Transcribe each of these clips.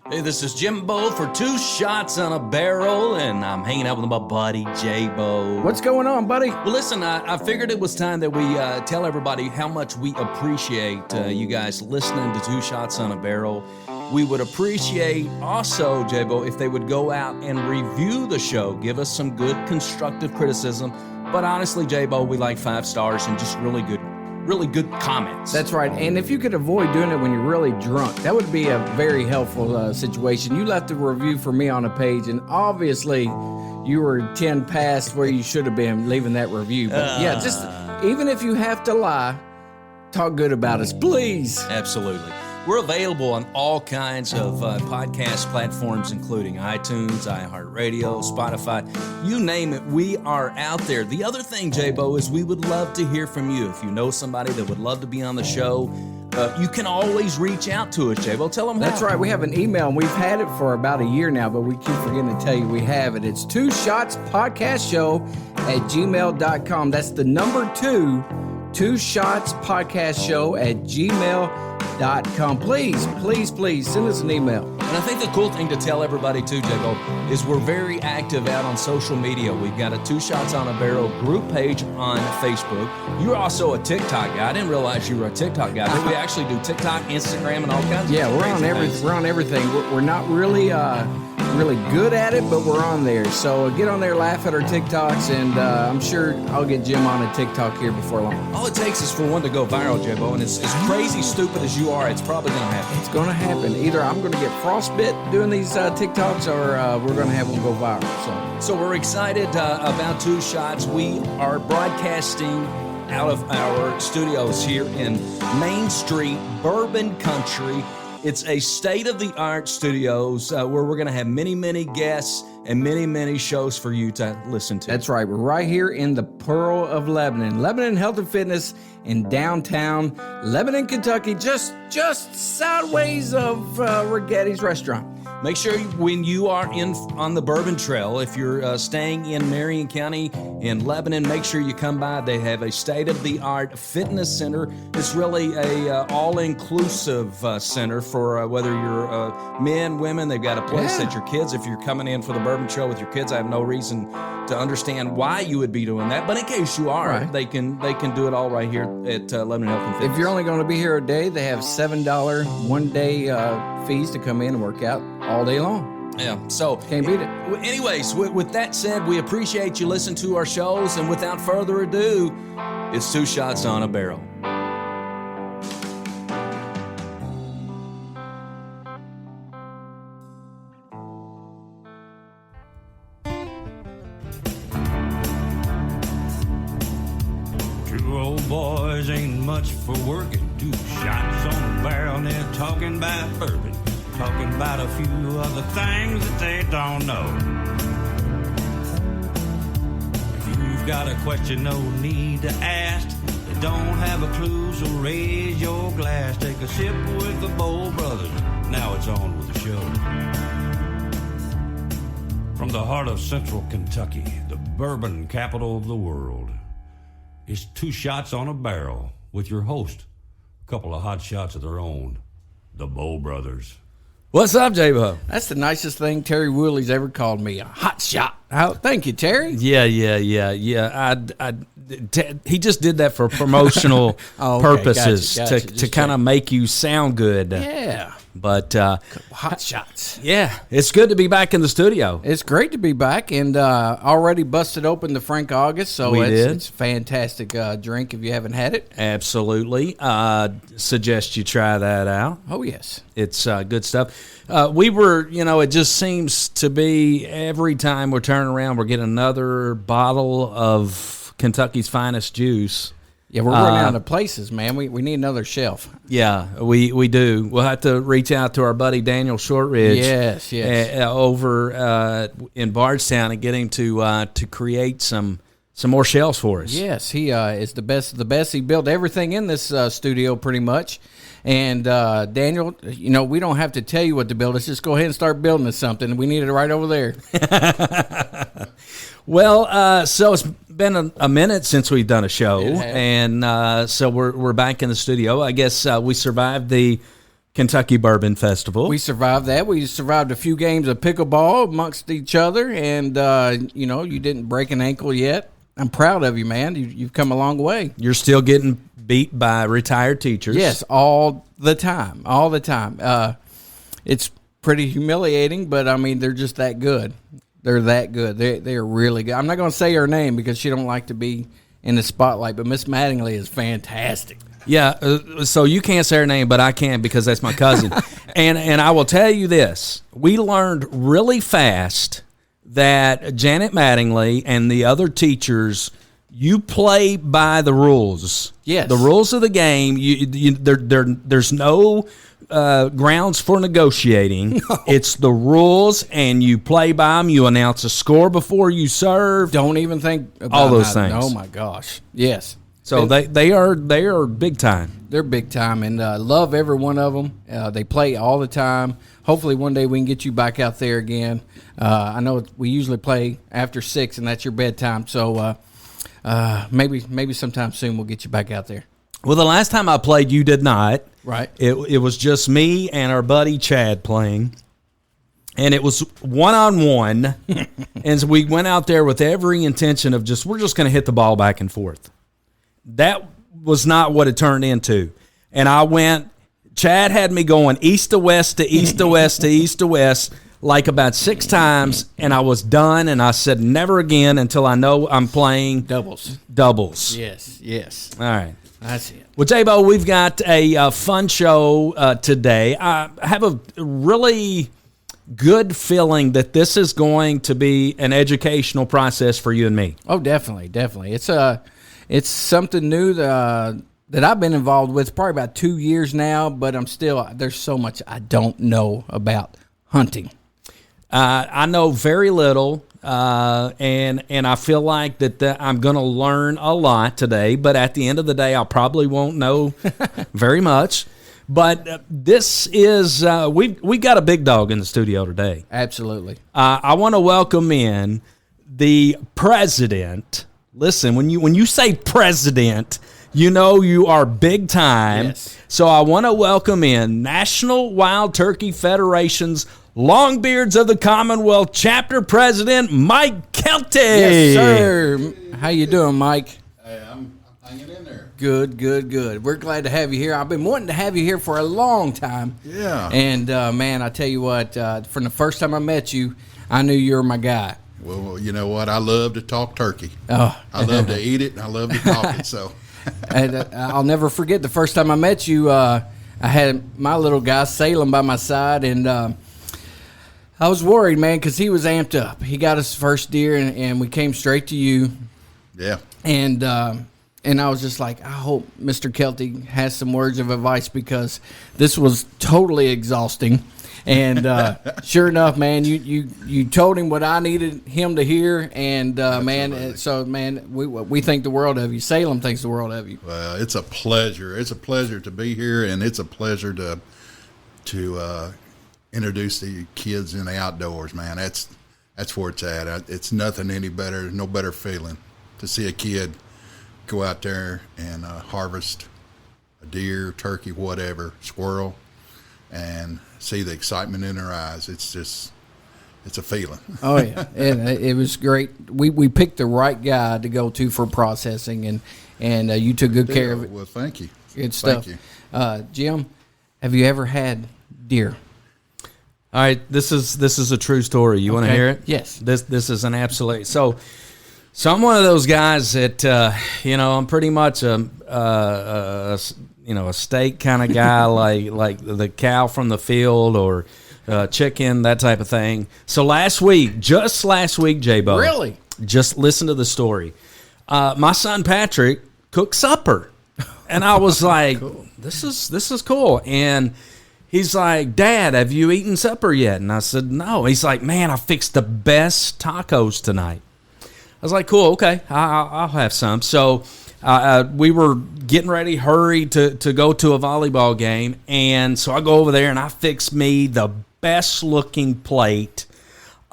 Hey, this is Jimbo for Two Shots on a Barrel, and I'm hanging out with my buddy, J-Bo. What's going on, buddy? Well, listen, I figured it was time that we tell everybody how much we appreciate you guys listening to Two Shots on a Barrel. We would appreciate also, J-Bo, if they would go out and review the show, give us some good constructive criticism. But honestly, J-Bo, we like 5 stars and just really good comments. That's right. And if you could avoid doing it when you're really drunk, that would be a very helpful situation. You left a review for me on a page, and obviously you were 10 past where you should have been leaving that review. But yeah, just even if you have to lie, talk good about us, please. Absolutely. We're available on all kinds of podcast platforms, including iTunes, iHeartRadio, Spotify, you name it, we are out there. The other thing, J-Bo, is we would love to hear from you. If you know somebody that would love to be on the show, you can always reach out to us, J-Bo. Tell them That's right. We have an email, and we've had it for about a year now, but we keep forgetting to tell you we have it. It's twosshotspodcastshow@gmail.com. That's the number 2, twosshotspodcastshow@gmail.com. Please send us an email. And I think the cool thing to tell everybody too, J-Bo, is we're very active out on social media. We've got a Two Shots on a Barrel group page on Facebook. You're also a TikTok guy. I didn't realize you were a TikTok guy, but we actually do TikTok, Instagram, and all kinds of we're on everything. We're on everything. We're not really good at it, but we're on there. So get on there, laugh at our TikToks, and I'm sure I'll get Jim on a TikTok here before long. All it takes is for one to go viral, J-Bo, and as crazy stupid as you are, it's probably going to happen. It's going to happen. Either I'm going to get frostbit doing these TikToks, or we're going to have them go viral. So we're excited about Two Shots. We are broadcasting out of our studios here in Main Street, Bourbon Country. It's a state-of-the-art studios where we're going to have many, many guests and many, many shows for you to listen to. That's right. We're right here in the Pearl of Lebanon. Lebanon Health and Fitness in downtown Lebanon, Kentucky, just sideways of Rigetti's restaurant. Make sure when you are on the Bourbon Trail, if you're staying in Marion County in Lebanon, make sure you come by. They have a state-of-the-art fitness center. It's really a all-inclusive center for whether you're men, women. They've got a place that your kids, if you're coming in for the Bourbon Trail with your kids, I have no reason to understand why you would be doing that. But in case you are, they can do it all right here at Lebanon Health and Fitness. If you're only going to be here a day, they have $7 one-day fees to come in and work out all day long. Yeah, so can't beat it. Anyways, with that said, we appreciate you listening to our shows, and without further ado, it's Two Shots on a Barrel. Two old boys ain't much for working. 2 shots on a barrel, and they're talking about bourbon. Talking about a few other things that they don't know. If you've got a question, no need to ask. They don't have a clue, so raise your glass. Take a sip with the Bowl Brothers. Now it's on with the show. From the heart of central Kentucky, the bourbon capital of the world, it's Two Shots on a Barrel with your host, a couple of hot shots of their own, the Bowl Brothers. What's up, J-Bo? That's the nicest thing Terry Wooley's ever called me, a hot shot. Thank you, Terry. Yeah. He just did that for promotional purposes to kind of make you sound good. Yeah. But hot shots. Yeah, it's good to be back in the studio. It's great to be back, and already busted open the Frank August, so it's a fantastic drink if you haven't had it. Absolutely. Suggest you try that out. Oh, yes. It's good stuff. We were, it just seems to be every time we're turning around, we're getting another bottle of Kentucky's finest juice. Yeah, we're running out of places, man. We need another shelf. Yeah, we do. We'll have to reach out to our buddy Daniel Shortridge. Yes. Over in Bardstown and get him to create some more shelves for us. Yes, he is the best of the best. He built everything in this studio pretty much. And Daniel, we don't have to tell you what to build. Let's just go ahead and start building us something. We need it right over there. Well, so it's been a minute since we've done a show, and so we're back in the studio. I guess we survived the Kentucky Bourbon Festival. We survived that. We survived a few games of pickleball amongst each other, and, you didn't break an ankle yet. I'm proud of you, man. You've come a long way. You're still getting beat by retired teachers. Yes, all the time. It's pretty humiliating, but, I mean, they're just that good. They're that good. They are really good. I'm not going to say her name because she don't like to be in the spotlight, but Miss Mattingly is fantastic. Yeah, so you can't say her name, but I can because that's my cousin. and I will tell you this. We learned really fast that Janet Mattingly and the other teachers, you play by the rules. Yes. The rules of the game, there's no grounds for negotiating. No. It's the rules, and you play by them. You announce a score before you serve. Don't even think about all those things. Oh, my gosh. Yes. So they are big time. They're big time, and love every one of them. They play all the time. Hopefully one day we can get you back out there again. I know we usually play after 6, and that's your bedtime. So maybe sometime soon we'll get you back out there. Well, the last time I played, you did not. Right. It was just me and our buddy Chad playing. And it was one-on-one. And so we went out there with every intention of we're just going to hit the ball back and forth. That was not what it turned into. And Chad had me going east to west to east to west to east to west like about 6 times, and I was done, and I said never again until I know I'm playing doubles. Yes. All right. That's it. Well, J-Bo, we've got a fun show today. I have a really good feeling that this is going to be an educational process for you and me. Oh, definitely. It's something new that I've been involved with probably about 2 years now, but there's so much I don't know about hunting. I know very little, and I feel like that I'm going to learn a lot today, but at the end of the day, I probably won't know very much. But this is, we got a big dog in the studio today. Absolutely. I want to welcome in the president. Listen, when you say president, you know you are big time. Yes. So I want to welcome in National Wild Turkey Federation's Longbeards of the Commonwealth Chapter President, Mike Kelty. Yes, sir. How you doing, Mike? Hey, I'm hanging in there. Good. We're glad to have you here. I've been wanting to have you here for a long time. Yeah. And, man, I tell you what, from the first time I met you, I knew you were my guy. Well, you know what? I love to talk turkey. Oh. I love to eat it, and I love to talk it. So, And I'll never forget the first time I met you. I had my little guy Salem by my side, and I was worried, man, because he was amped up. He got his first deer, and we came straight to you. yeah. And I was just like, I hope Mr. Kelty has some words of advice because this was totally exhausting. And sure enough, man, you told him what I needed him to hear, and we think the world of you. Salem thinks the world of you. Well, it's a pleasure. It's a pleasure to be here, and it's a pleasure to introduce the kids in the outdoors, man. That's where it's at. It's nothing any better, no better feeling to see a kid go out there and harvest a deer, turkey, whatever, squirrel, and see the excitement in their eyes. It's a feeling. Oh yeah, and it was great. We picked the right guy to go to for processing, and you took good care of it. Well, thank you. Good stuff. Thank you. Jim, have you ever had deer? All right, this is a true story. You want to hear it? Yes. This is an absolute. So I'm one of those guys that I'm pretty much a steak kind of guy, like the cow from the field or chicken, that type of thing. So just last week, J-Bo. Really? Just listen to the story. My son Patrick cooked supper, and I was like, cool. This is cool. And he's like, Dad, have you eaten supper yet? And I said, no. He's like, man, I fixed the best tacos tonight. I was like, cool, okay, I'll have some. So we were getting ready, hurry to go to a volleyball game. And so I go over there and I fix me the best looking plate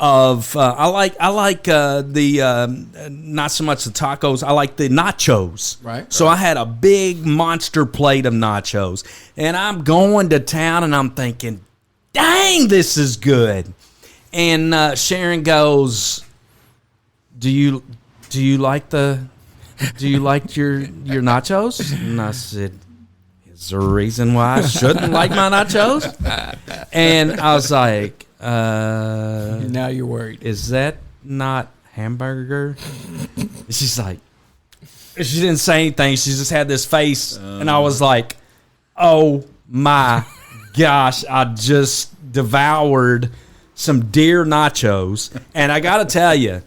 of I like the not so much the tacos. I like the nachos. Right. So I had a big monster plate of nachos, and I'm going to town, and I'm thinking, "Dang, this is good." And Sharon goes, "Do you like your nachos?" And I said, "Is there a reason why I shouldn't like my nachos?" And I was like, now you're worried. "Is that not hamburger?" And she's like, she didn't say anything. She just had this face, and I was like, "Oh my gosh!" I just devoured some deer nachos, and I gotta tell you,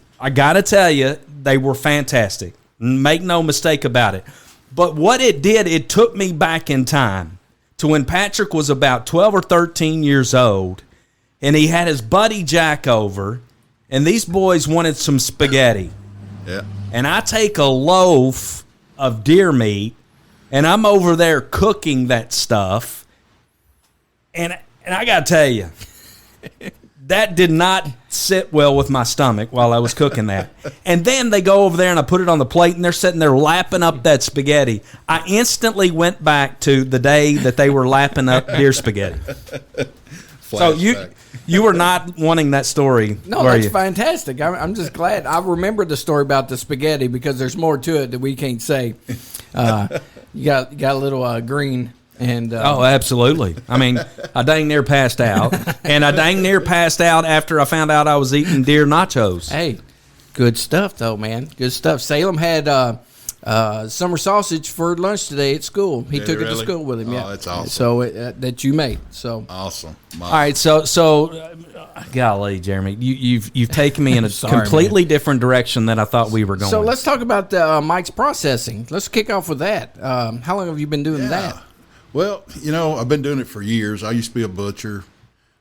they were fantastic. Make no mistake about it. But what it did, it took me back in time to when Patrick was about 12 or 13 years old, and he had his buddy Jack over, and these boys wanted some spaghetti. Yeah. And I take a loaf of deer meat, and I'm over there cooking that stuff, and I got to tell you, that did not sit well with my stomach while I was cooking that. And then they go over there and I put it on the plate and they're sitting there lapping up that spaghetti. I instantly went back to the day that they were lapping up deer spaghetti. So you were not wanting that story, No, were that's you? fantastic. I'm just glad. I remember the story about the spaghetti because there's more to it that we can't say. You got a little green. And Oh, absolutely. I mean, I dang near passed out. And I dang near passed out after I found out I was eating deer nachos. Hey, good stuff, though, man. Good stuff. Salem had summer sausage for lunch today at school. He took it to school with him. Oh, that's awesome. So that you made. So Awesome. All right, so golly, Jeremy, you've taken me in a Sorry, completely different direction than I thought we were going. So let's talk about Mike's processing. Let's kick off with that. How long have you been doing that? Well, I've been doing it for years. I used to be a butcher,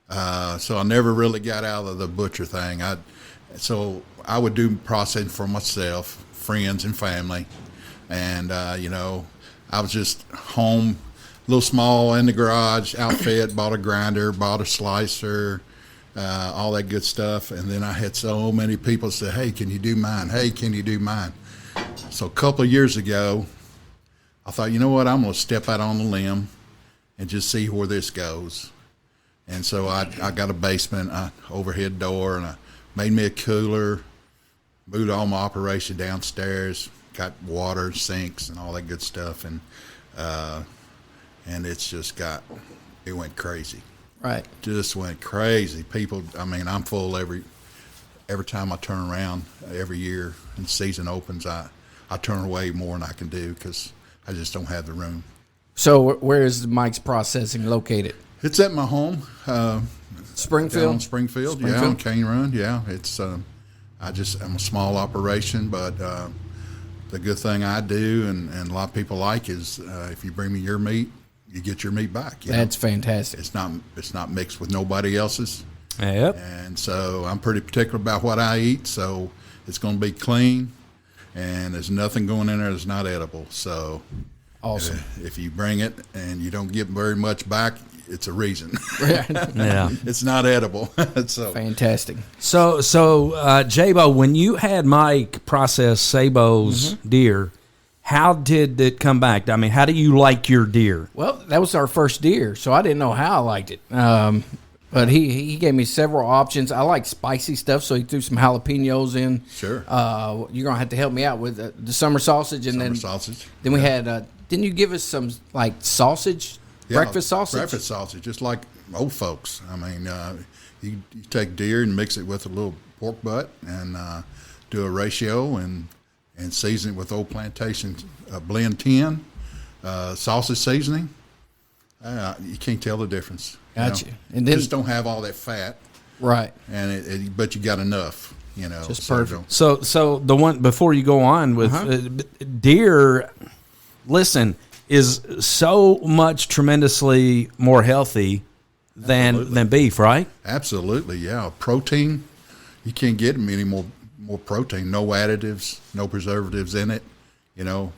so I never really got out of the butcher thing. So I would do processing for myself, friends, and family. And, I was just home, a little small in the garage, outfit, bought a grinder, bought a slicer, all that good stuff. And then I had so many people say, "Hey, can you do mine? Hey, can you do mine?" So a couple of years ago, I thought, you know what, I'm going to step out on the limb and just see where this goes. And so I got a basement, overhead door, and I made me a cooler, moved all my operation downstairs, got water, sinks, and all that good stuff. And it's just it went crazy. Right. Just went crazy. People, I'm full every time I turn around, every year, and the season opens, I turn away more than I can do because I just don't have the room. So where is Mike's processing located? It's at my home. Springfield? Down in Springfield, yeah, on Cane Run, yeah. It's I'm a small operation, but the good thing I do and a lot of people like is if you bring me your meat, you get your meat back. That's fantastic. It's not mixed with nobody else's. Yep. And so I'm pretty particular about what I eat, so it's going to be clean. And there's nothing going in there that's not edible. So Awesome. If you bring it and you don't get very much back, it's a reason. Yeah. It's not edible. So Fantastic. So Jabo, when you had Mike process Sabo's deer, how did it come back? I mean, how do you like your deer? Well, that was our first deer, so I didn't know how I liked it. But he gave me several options. I like spicy stuff, so he threw some jalapenos in. Sure. You're going to have to help me out with the summer sausage. And sausage. Then we had, didn't you give us some, like, sausage? Yeah, breakfast sausage? Breakfast sausage, just like old folks. I mean, you take deer and mix it with a little pork butt and do a ratio and season it with Old Plantation blend 10 sausage seasoning. You can't tell the difference. Gotcha. You know? And then just don't have all that fat, right? And but you got enough. Just perfect. So the one before you go on with deer, listen, is so much tremendously more healthy than beef, right? Absolutely, yeah. Protein, you can't get any more protein. No additives, no preservatives in it. You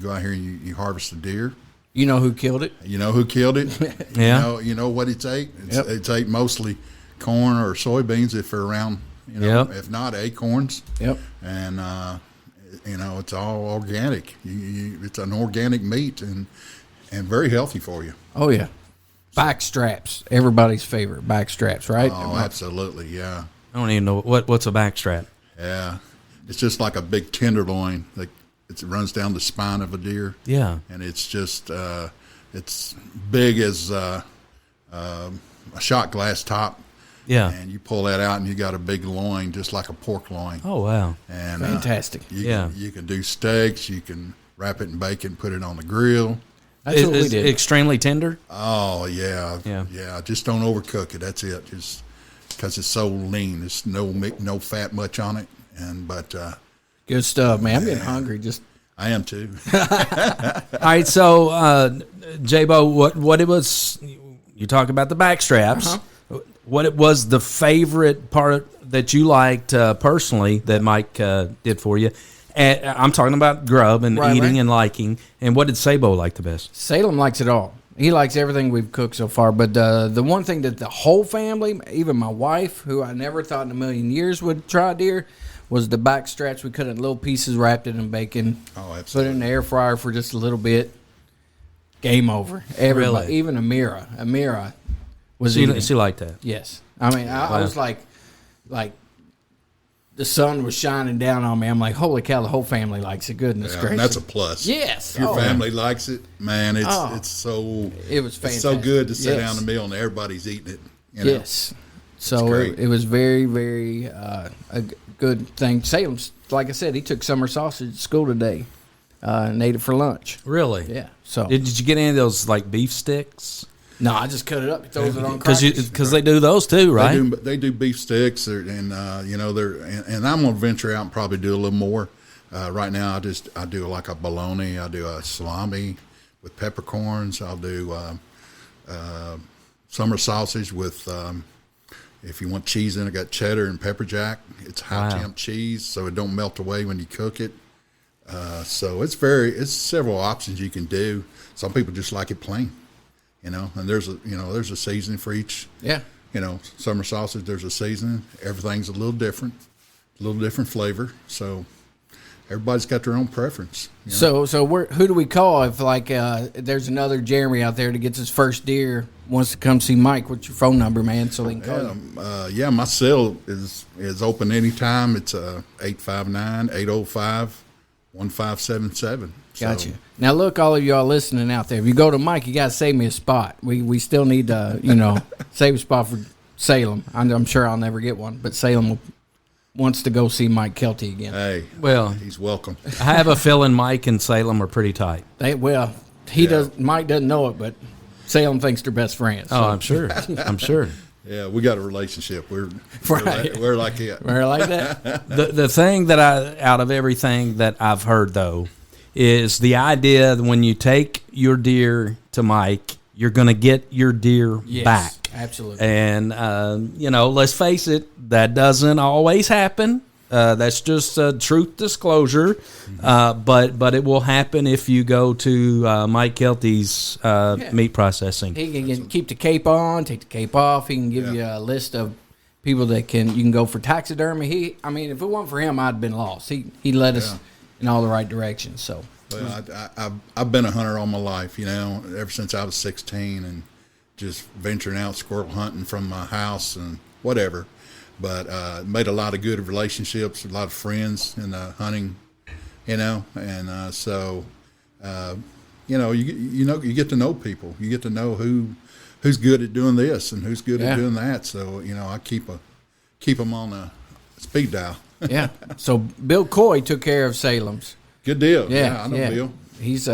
go out here and you harvest a deer. You know who killed it? You know who killed it? Yeah. You know what it's ate? Yep. It's ate mostly corn or soybeans if they're around You know, Yep. if not acorns. Yep. And you know, it's all organic. It's an organic meat and very healthy for you. Oh yeah. Back straps, everybody's favorite back straps, right? Oh, absolutely, yeah, I don't even know what's a backstrap. yeah. It's just like a big tenderloin. Like it runs down the spine of a deer. Yeah. And it's just it's big as a shot glass top. Yeah. And you pull that out, and you got a big loin, just like a pork loin. Oh wow. And Fantastic. You can do steaks. You can wrap it in bacon, put it on the grill. That's what we Is did. extremely tender. Oh yeah, Yeah. Just don't overcook it. That's it. Just because it's so lean, there's no fat much on it. But Good stuff, man. I'm getting hungry. Just I am too. All right, so J-Bo, what it was? You talk about the back straps. What it was the favorite part that you liked personally that Mike did for you? And I'm talking about grub and Right, eating right. and liking. And what did Sabo like the best? Salem likes it all. He likes everything we've cooked so far. But the one thing that the whole family, even my wife, who I never thought in a million years would try deer, was the back straps. We cut it in little pieces, wrapped it in bacon, Oh, put it absolutely. in the air fryer for just a little bit. Game over. Everybody, Really? even Amira was She eating. liked that. Yes. I mean, I was like the sun was shining down on me. I'm like, holy cow, the whole family likes it. Goodness Yeah, gracious. and that's a plus. Yes. If your Oh, family likes it, man, it's Oh. it's so It was it's so fantastic. good to sit Yes. down a meal and everybody's eating it. You know? Yes. So great. it was very, very a good thing. Salem's, like I said, he took summer sausage to school today and ate it for lunch. Really? Yeah. So Did you get any of those like beef sticks? no, I just cut it up. He throws it on crackers. Because they do those too, right? They do beef sticks, and you know and I'm gonna venture out and probably do a little more. Right now, I do like a bologna. I do a salami with peppercorns. I'll do summer sausage with. If you want cheese in it, I got cheddar and pepper jack. It's high temp cheese, so it don't melt away when you cook it. So it's several options you can do. Some people just like it plain, you know. And there's a seasoning for each. Yeah. You know, summer sausage. There's a seasoning. Everything's a little different flavor. So everybody's got their own preference. You know? So who do we call if like there's another Jeremy out there that gets his first deer, wants to come see Mike? What's your phone number, man, so they can call you? My cell is open anytime. It's 859-805-1577. Gotcha. Now look, all of y'all listening out there, if you go to Mike, you got to save me a spot. We still need to save a spot for Salem. I'm sure I'll never get one, but Salem wants to go see Mike Kelty again. Hey, Well, he's welcome. I have a feeling Mike and Salem are pretty tight. Mike doesn't know it, but Salem thinks they're best friends. Oh, I'm sure. I'm sure. Yeah, we got a relationship. We're Right. we're like it. We're like that. The thing that out of everything that I've heard though is the idea that when you take your deer to Mike, you're going to get your deer Yes, back. absolutely. And let's face it, that doesn't always happen. That's just truth disclosure. But it will happen if you go to Mike Kelty's meat processing. He can keep the cape on, take the cape off. He can give you a list of people that you can go for taxidermy. If it weren't for him, I'd have been lost. He led us in all the right directions. So Well, I've been a hunter all my life, ever since I was 16, and just venturing out squirrel hunting from my house and whatever. But made a lot of good relationships, a lot of friends in the hunting, and so you get to know people. You get to know who's good at doing this and who's good at doing that. So I keep them on a speed dial. yeah. So Bill Coy took care of Salem's. Good deal. Yeah, I know Bill. He's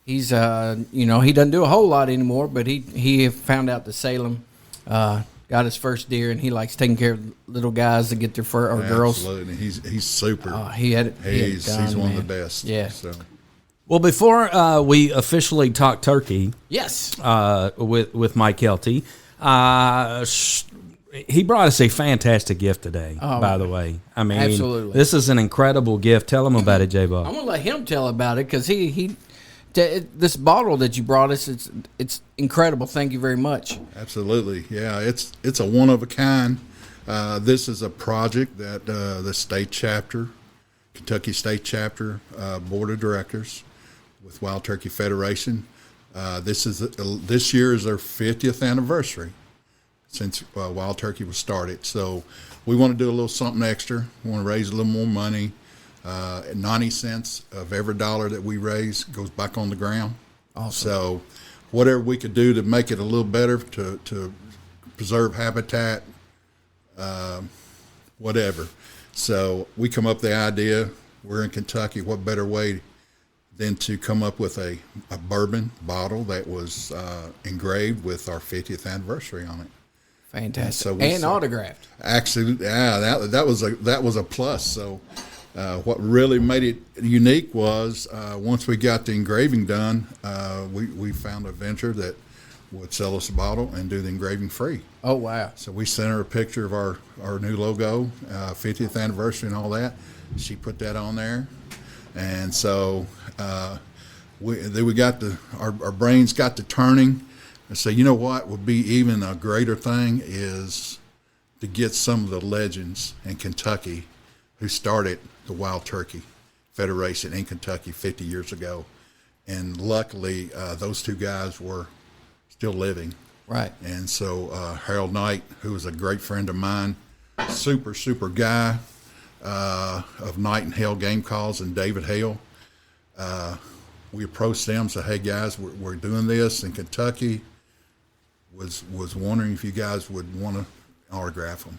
he doesn't do a whole lot anymore, but he found out that Salem got his first deer, and he likes taking care of little guys that get their fur or girls. Absolutely, he's super. He's one of the best. Yeah. So Well, before we officially talk turkey Yes. with Mike Kelty, he brought us a fantastic gift today, by the way. I mean, absolutely. This is an incredible gift. Tell him about it, J-Bo. I'm gonna let him tell about it because this bottle that you brought us, it's incredible. Thank you very much. absolutely, yeah. It's a one of a kind This is a project that the state chapter, Kentucky State Chapter Board of Directors with Wild Turkey Federation. This year is their 50th anniversary since Wild Turkey was started. So we want to do a little something extra. We want to raise a little more money. 90 cents of every dollar that we raise goes back on the ground. Awesome. So whatever we could do to make it a little better, to preserve habitat, whatever. So we come up with the idea, we're in Kentucky, what better way than to come up with a bourbon bottle that was engraved with our 50th anniversary on it. Fantastic. And autographed. Actually, yeah, that was a plus. So what really made it unique was once we got the engraving done, we found a vendor that would sell us a bottle and do the engraving free. Oh, wow. So we sent her a picture of our new logo, 50th anniversary and all that. She put that on there. And so we got our brains got to turning and say, you know what would be even a greater thing is to get some of the legends in Kentucky who started the Wild Turkey Federation in Kentucky 50 years ago. And luckily, those two guys were still living. Right. And so Harold Knight, who was a great friend of mine, super guy of Night and Hale Game Calls, and David Hale, we approached them, said, hey guys, we're doing this in Kentucky. Was wondering if you guys would want to autograph them.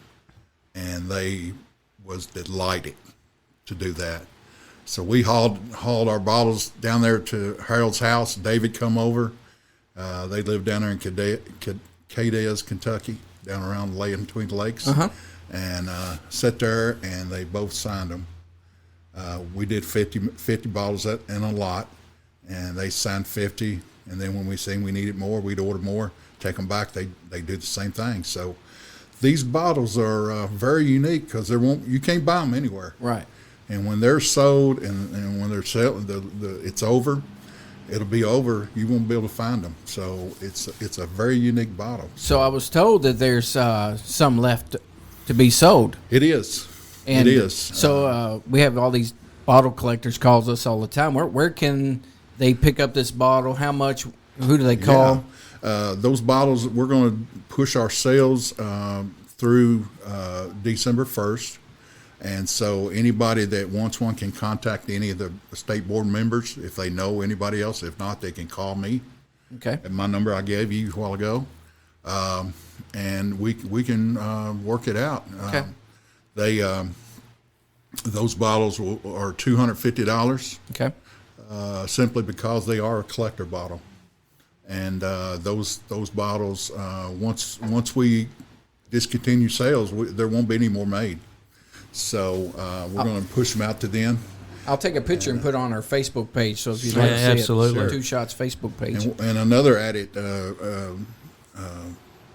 And they was delighted to do that. So we hauled our bottles down there to Harold's house. David come over. They live down there in Cadiz, Kentucky, down around the lake in between the lakes. Uh-huh. And sat there, and they both signed them. We did 50 bottles in a lot, and they signed 50. And then when we seen we needed more, we'd order more, take them back. They do the same thing. So these bottles are very unique because you can't buy them anywhere. Right. And when they're sold and when they're selling, it's over. It'll be over. You won't be able to find them. So it's a very unique bottle. So I was told that there's some left to be sold. It is. And it is. So we have all these bottle collectors calls us all the time. Where can they pick up this bottle? How much? Who do they call? Yeah. Those bottles, we're going to push our sales through December 1st. And so anybody that wants one can contact any of the state board members if they know anybody else. If not, they can call me. Okay. At my number I gave you a while ago. And we can work it out. Okay. Those bottles are $250. Okay. Simply because they are a collector bottle. And those bottles, once we discontinue sales, there won't be any more made. So we're going to push them out to them. I'll take a picture and put it on our Facebook page. So if you'd like to see absolutely. it, Two Shots Facebook page. And another added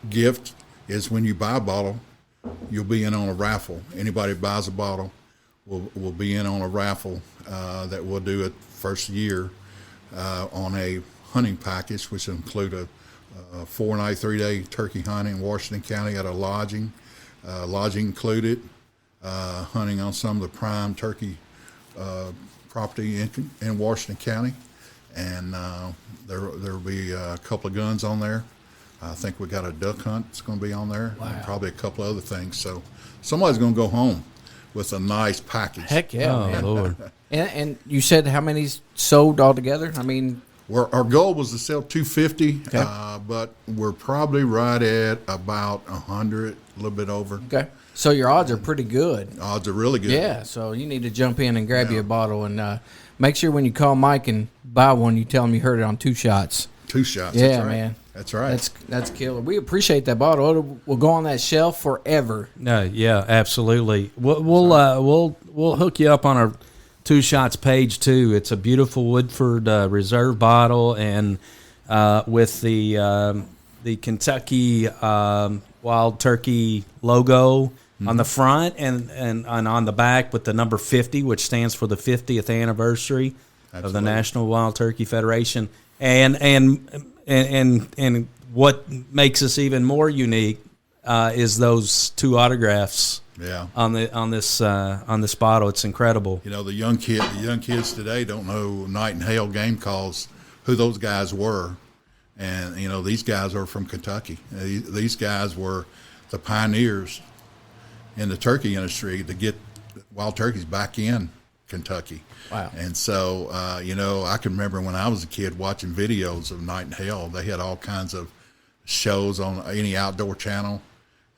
gift is when you buy a bottle, you'll be in on a raffle. Anybody who buys a bottle will be in on a raffle that we'll do it first year on a hunting package, which will include a 4-night, 3-day turkey hunt in Washington County at a lodging included, hunting on some of the prime turkey property in Washington County, and there'll be a couple of guns on there. I think we got a duck hunt that's going to be on there, and probably a couple of other things. So somebody's going to go home with a nice package. Heck yeah, man. Lord. And you said how many's sold altogether? I mean, our goal was to sell 250, Okay. but we're probably right at about 100, a little bit over. okay. So your odds are pretty good. Odds are really good. Yeah, so you need to jump in and grab you a bottle, and make sure when you call Mike and buy one, you tell him you heard it on Two Shots. 2 shots. Yeah, that's right. man. That's right. That's killer. We appreciate that bottle. We'll go on that shelf forever. No, yeah, absolutely. We'll hook you up on our Two Shots page too. It's a beautiful Woodford Reserve bottle, and with the Kentucky Wild Turkey logo on the front and on the back with the number 50, which stands for the 50th anniversary of the National Wild Turkey Federation. And what makes us even more unique, is those 2 autographs. Yeah. On this bottle. It's incredible. You know, the young kids today don't know night and hail game calls, who those guys were. And, you know, these guys are from Kentucky. These guys were the pioneers in the turkey industry to get wild turkeys back in Kentucky. Wow. And so, you know, I can remember when I was a kid watching videos of Night and Hail. They had all kinds of shows on any outdoor channel.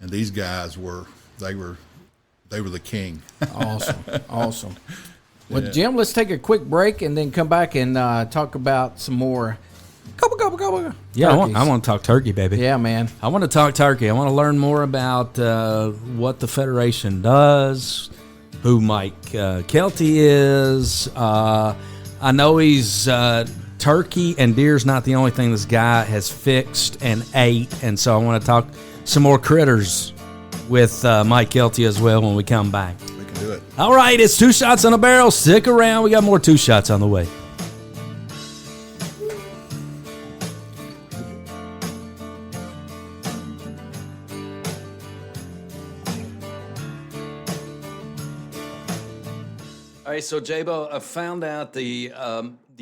And these guys were the king. Awesome. Well, Jim, let's take a quick break and then come back and talk about some more gobble. Yeah, I want to talk turkey, baby. Yeah, man. I want to talk turkey. I want to learn more about what the Federation does, who Mike Kelty is. I know he's turkey and deer's not the only thing this guy has fixed and ate, and so I want to talk some more critters with Mike Kelty as well when we come back. We can do it. All right, it's 2 Shots on a Barrel. Stick around. We got more 2 Shots on the way. All right, so Jabo, I found out the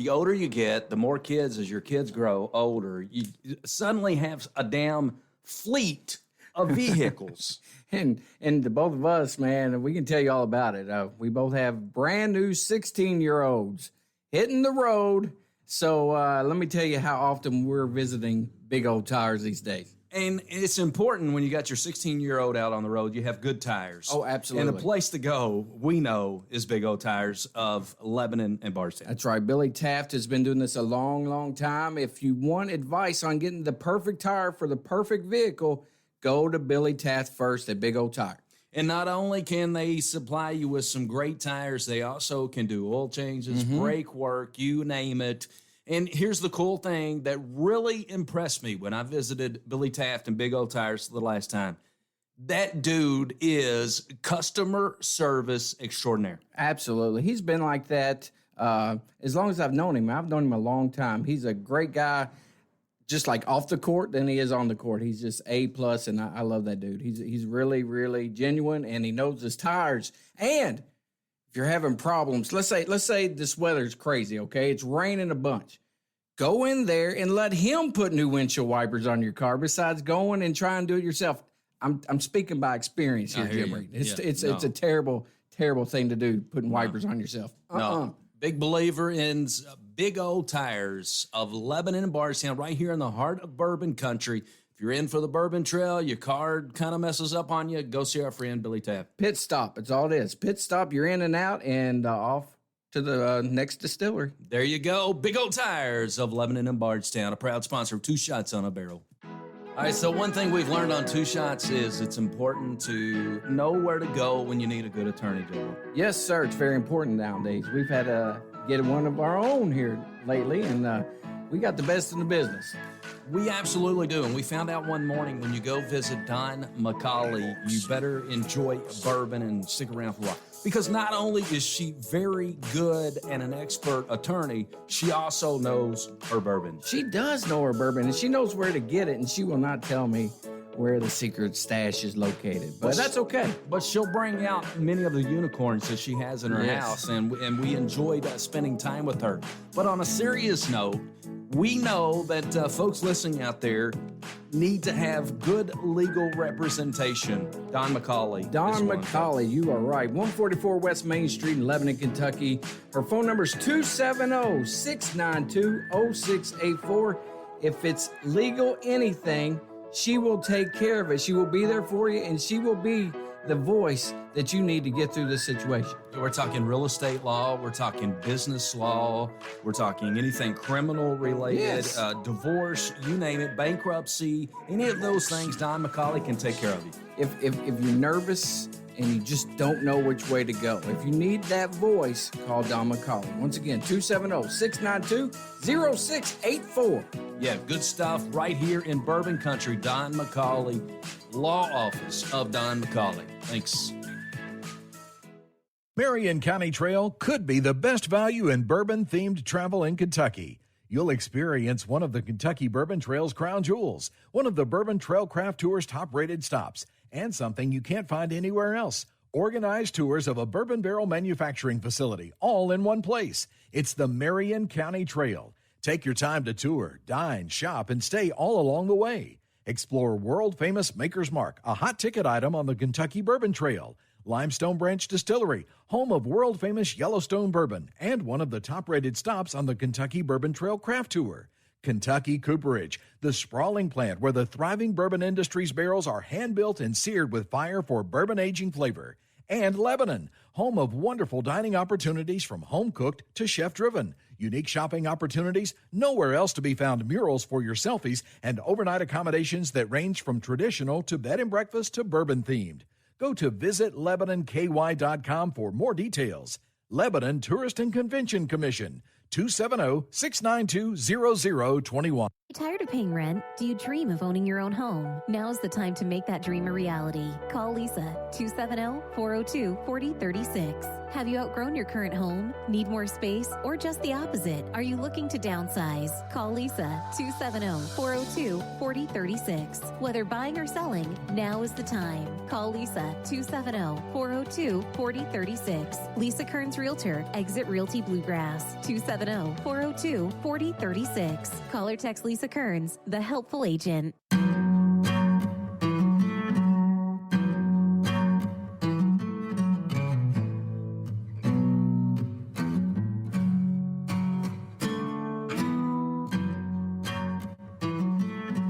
older you get, the more kids, as your kids grow older, you suddenly have a damn fleet of vehicles. And the both of us, man, we can tell you all about it. We both have brand new 16-year-olds hitting the road. So let me tell you how often we're visiting big old tires these days. And it's important when you got your 16-year-old out on the road, you have good tires. Oh, absolutely. And the place to go, we know, is Big O Tires of Lebanon and Bardstown. That's right. Billy Taft has been doing this a long, long time. If you want advice on getting the perfect tire for the perfect vehicle, go to Billy Taft first at Big O Tire. And not only can they supply you with some great tires, they also can do oil changes, brake work, you name it. And here's the cool thing that really impressed me when I visited Billy Taft and Big O Tires the last time. That dude is customer service extraordinaire. Absolutely. He's been like that as long as I've known him. I've known him a long time. He's a great guy, just like off the court than he is on the court. He's just A+, and I love that dude. He's really, really genuine, and he knows his tires. And if you're having problems, let's say this weather's crazy, okay? It's raining a bunch. Go in there and let him put new windshield wipers on your car besides going and trying to do it yourself. I'm speaking by experience here, Jim Reed. It's a terrible, terrible thing to do, putting wipers on yourself. No. Big believer in Big O Tires of Lebanon and Bardstown, right here in the heart of bourbon country. If you're in for the bourbon trail, your car kind of messes up on you, go see our friend Billy Taft. Pit stop, it's all it is. Pit stop, you're in and out, and off to the next distillery. There you go. Big O Tires of Lebanon and Bardstown, a proud sponsor of 2 Shots on a Barrel. All right, so one thing we've learned on 2 Shots is it's important to know where to go when you need a good attorney, Joe. Yes, sir. It's very important nowadays. We've had to get one of our own here lately, and we got the best in the business. We absolutely do, and we found out one morning when you go visit Don McCauley, you better enjoy bourbon and stick around for a while. Because not only is she very good and an expert attorney, she also knows her bourbon. She does know her bourbon, and she knows where to get it, and she will not tell me where the secret stash is located. But that's okay. But she'll bring out many of the unicorns that she has in her house, and we enjoyed spending time with her. But on a serious note, we know that folks listening out there need to have good legal representation. Don McCauley. Don McCauley, you are right. 144 West Main Street in Lebanon, Kentucky. Her phone number is 270-692-0684. If it's legal anything, she will take care of it. She will be there for you, and she will be the voice that you need to get through this situation. We're talking real estate law. We're talking business law. We're talking anything criminal related, divorce, you name it, bankruptcy, any of those things. Don McCauley can take care of you. If you're nervous and you just don't know which way to go, if you need that voice, call Don McCauley. Once again, 270-692-0684. Yeah, good stuff right here in Bourbon Country. Don McCauley, Law Office of Don McCauley. Thanks. Marion County Trail could be the best value in bourbon-themed travel in Kentucky. You'll experience one of the Kentucky Bourbon Trail's crown jewels, one of the Bourbon Trail Craft Tour's top-rated stops, and something you can't find anywhere else. Organized tours of a bourbon barrel manufacturing facility, all in one place. It's the Marion County Trail. Take your time to tour, dine, shop, and stay all along the way. Explore world-famous Maker's Mark, a hot ticket item on the Kentucky Bourbon Trail. Limestone Branch Distillery, home of world-famous Yellowstone bourbon, and one of the top-rated stops on the Kentucky Bourbon Trail Craft Tour. Kentucky Cooperage, the sprawling plant where the thriving bourbon industry's barrels are hand-built and seared with fire for bourbon aging flavor. And Lebanon, home of wonderful dining opportunities from home-cooked to chef-driven. Unique shopping opportunities, nowhere else to be found murals for your selfies, and overnight accommodations that range from traditional to bed and breakfast to bourbon-themed. Go to visitlebanonky.com for more details. Lebanon Tourist and Convention Commission, 270-692-0021. Tired of paying rent? Do you dream of owning your own home? Now's the time to make that dream a reality. Call Lisa, 270-402-4036. Have you outgrown your current home? Need more space? Or just the opposite? Are you looking to downsize? Call Lisa, 270-402-4036. Whether buying or selling, now is the time. Call Lisa, 270-402-4036. Lisa Kearns Realtor, Exit Realty Bluegrass, 270-402-4036. Call or text Lisa Kearns, the helpful agent.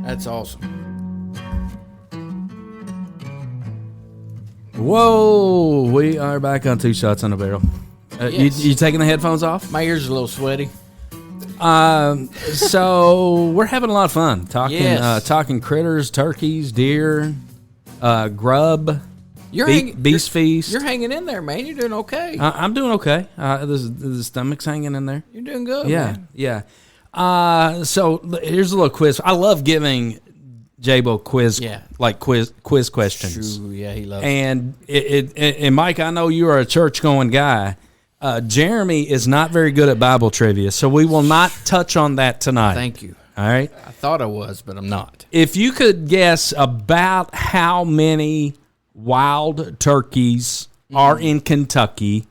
That's awesome. Whoa, we are back on Two Shots on the Barrel. Yes. You taking the headphones off? My ears are a little sweaty. So we're having a lot of fun talking, Yes. talking critters, turkeys, deer, grub, beast feast. You're hanging in there, man. You're doing okay. I'm doing okay. The stomach's hanging in there. You're doing good, Yeah, man. yeah. So here's a little quiz. I love giving J-Bo quiz questions. True, yeah, he loves it. And and Mike, I know you are a church-going guy. Jeremy is not very good at Bible trivia, so we will not touch on that tonight. Thank you. All right? I thought I was, but I'm not. If you could guess about how many wild turkeys are in Kentucky,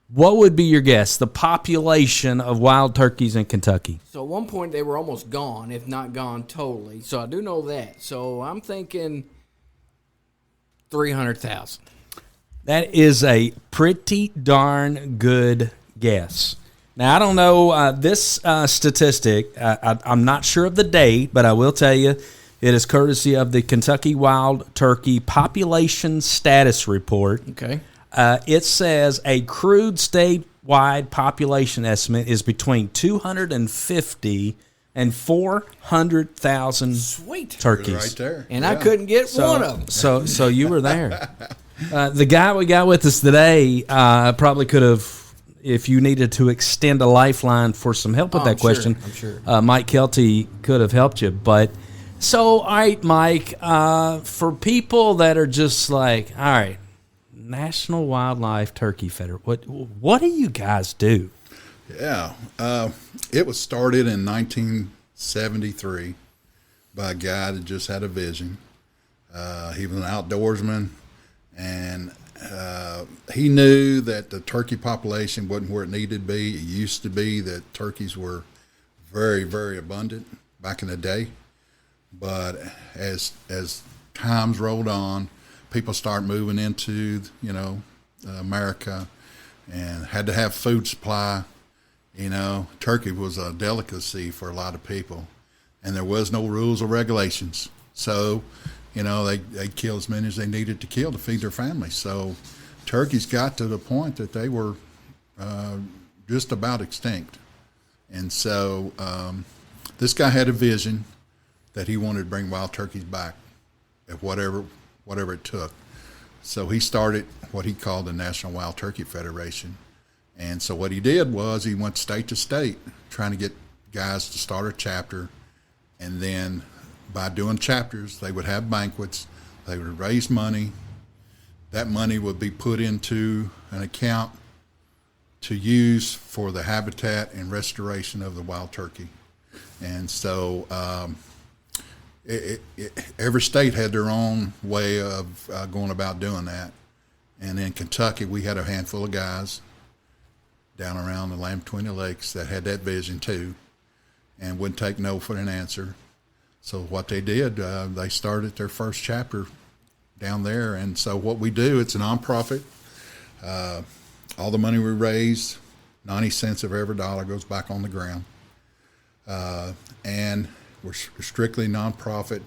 what would be your guess? The population of wild turkeys in Kentucky? So at one point they were almost gone, if not gone totally. So I do know that. So I'm thinking 300,000. That is a pretty darn good guess. Now, I don't know this statistic. I'm not sure of the date, but I will tell you it is courtesy of the Kentucky Wild Turkey Population Status Report. Okay. It says a crude statewide population estimate is between 250 and 400,000 Sweet turkeys. Right there. And I couldn't get one of them. So you were there. The guy we got with us today probably could have, if you needed to extend a lifeline for some help with that question, I'm sure. Mike Kelty could have helped you. But so, all right, Mike, for people that are just like, all right, National Wildlife Turkey Federation, what do you guys do? Yeah. It was started in 1973 by a guy that just had a vision. He was an outdoorsman, and he knew that the turkey population wasn't where it needed to be. It used to be that turkeys were very, very abundant back in the day. But as times rolled on, people start moving into, America and had to have food supply. Turkey was a delicacy for a lot of people, and there was no rules or regulations. So, they killed as many as they needed to kill to feed their families. So turkeys got to the point that they were just about extinct. And so this guy had a vision that he wanted to bring wild turkeys back at whatever it took. So he started what he called the National Wild Turkey Federation. And so what he did was he went state to state trying to get guys to start a chapter. And then by doing chapters, they would have banquets. They would raise money. That money would be put into an account to use for the habitat and restoration of the wild turkey. And so every state had their own way of going about doing that. And in Kentucky, we had a handful of guys down around the land between the lakes that had that vision too, and wouldn't take no for an answer. So what they did, they started their first chapter down there. And so what we do, it's a nonprofit. All the money we raise, 90 cents of every dollar goes back on the ground. And we're strictly nonprofit,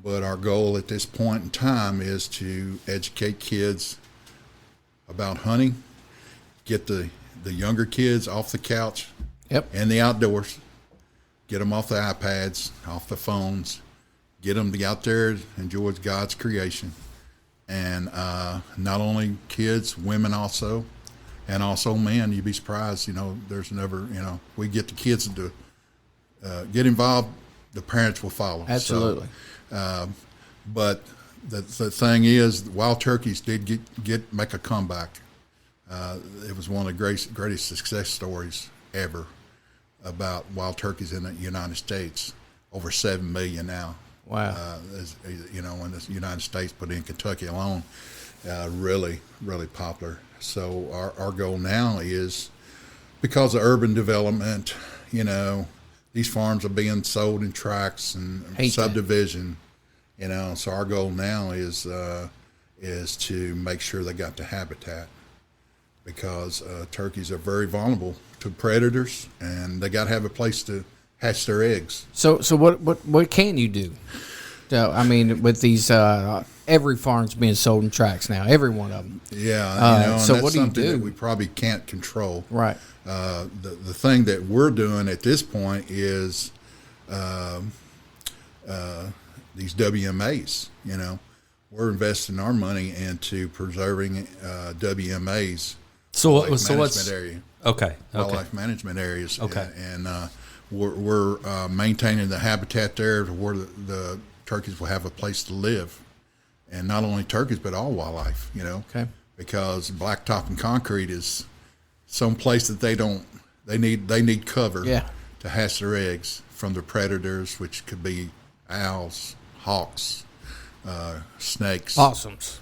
but our goal at this point in time is to educate kids about hunting, get the younger kids off the couch and the outdoors, get them off the iPads, off the phones, get them to get out there and enjoy God's creation. And not only kids, women also, and also men. You'd be surprised, there's never, we get the kids to get involved, the parents will follow. Absolutely. So, but the thing is, wild turkeys did make a comeback. It was one of the greatest success stories ever about wild turkeys in the United States. Over 7 million now. Wow. In the United States, but in Kentucky alone, really, really popular. So our goal now is, because of urban development, these farms are being sold in tracts and subdivision, so our goal now is to make sure they got the habitat, because turkeys are very vulnerable to predators, and they got to have a place to hatch their eggs. So what can you do? So, I mean, with these, every farm's being sold in tracts now, every one of them. Yeah, and so that's what do you something do? that we probably can't control. Right. The thing that we're doing at this point is these WMAs. We're investing our money into preserving WMAs. Wildlife management areas. Okay. And we're maintaining the habitat there to where the turkeys will have a place to live, and not only turkeys but all wildlife. Okay. Because blacktop and concrete is some place that they need cover to hatch their eggs from the predators, which could be owls, hawks, snakes, possums,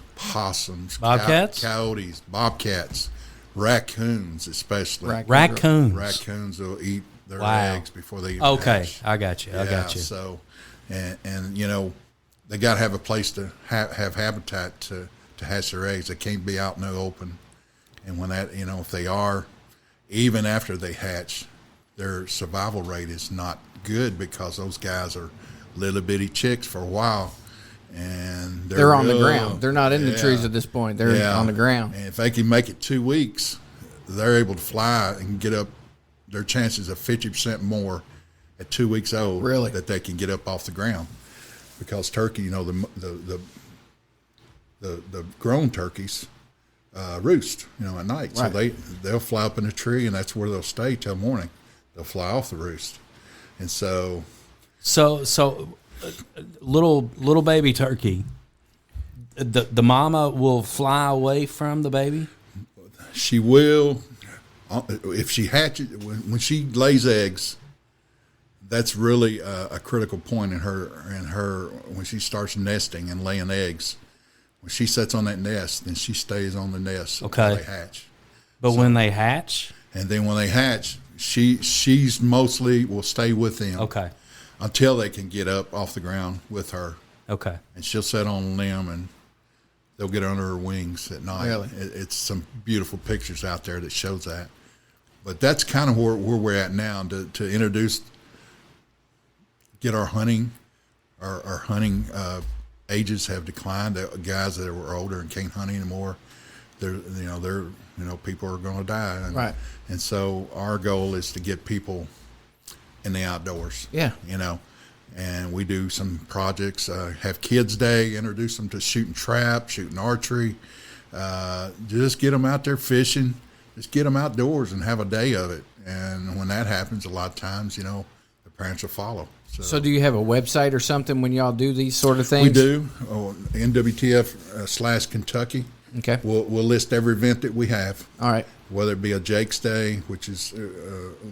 bobcats, coyotes, bobcats, raccoons, especially raccoons will eat their eggs before they hatch. I got you. So and they got to have a place to have habitat to hatch their eggs. They can't be out in the open. And when that, if they are, even after they hatch, their survival rate is not good, because those guys are little bitty chicks for a while, and they're on the ground. They're not in the trees at this point. They're on the ground. And if they can make it 2 weeks, they're able to fly and get up. Their chances are 50% more at 2 weeks old. Really? That they can get up off the ground, because turkey, the grown turkeys roost, at night. Right. So they'll fly up in a tree, and that's where they'll stay till morning. They'll fly off the roost, and so little baby turkey, the mama will fly away from the baby. She will, if she hatches, when she lays eggs. That's really a critical point in her when she starts nesting and laying eggs. When she sits on that nest, then she stays on the nest until they hatch. But when they hatch, and then when they hatch, she's mostly will stay with them. Okay. Until they can get up off the ground with her. Okay. And she'll sit on a limb, and they'll get under her wings at night. Really? It's some beautiful pictures out there that shows that. But that's kind of where we're at now, to introduce. Get our hunting ages have declined. The guys that were older and can't hunt anymore, people are going to die. Right. And so our goal is to get people in the outdoors. Yeah. And we do some projects, have Kids Day, introduce them to shooting trap, shooting archery, just get them out there fishing, just get them outdoors and have a day of it. And when that happens, a lot of times, the parents will follow. So do you have a website or something when y'all do these sort of things? We do. NWTF /Kentucky. Okay. We'll list every event that we have. All right. Whether it be a Jake's Day, which is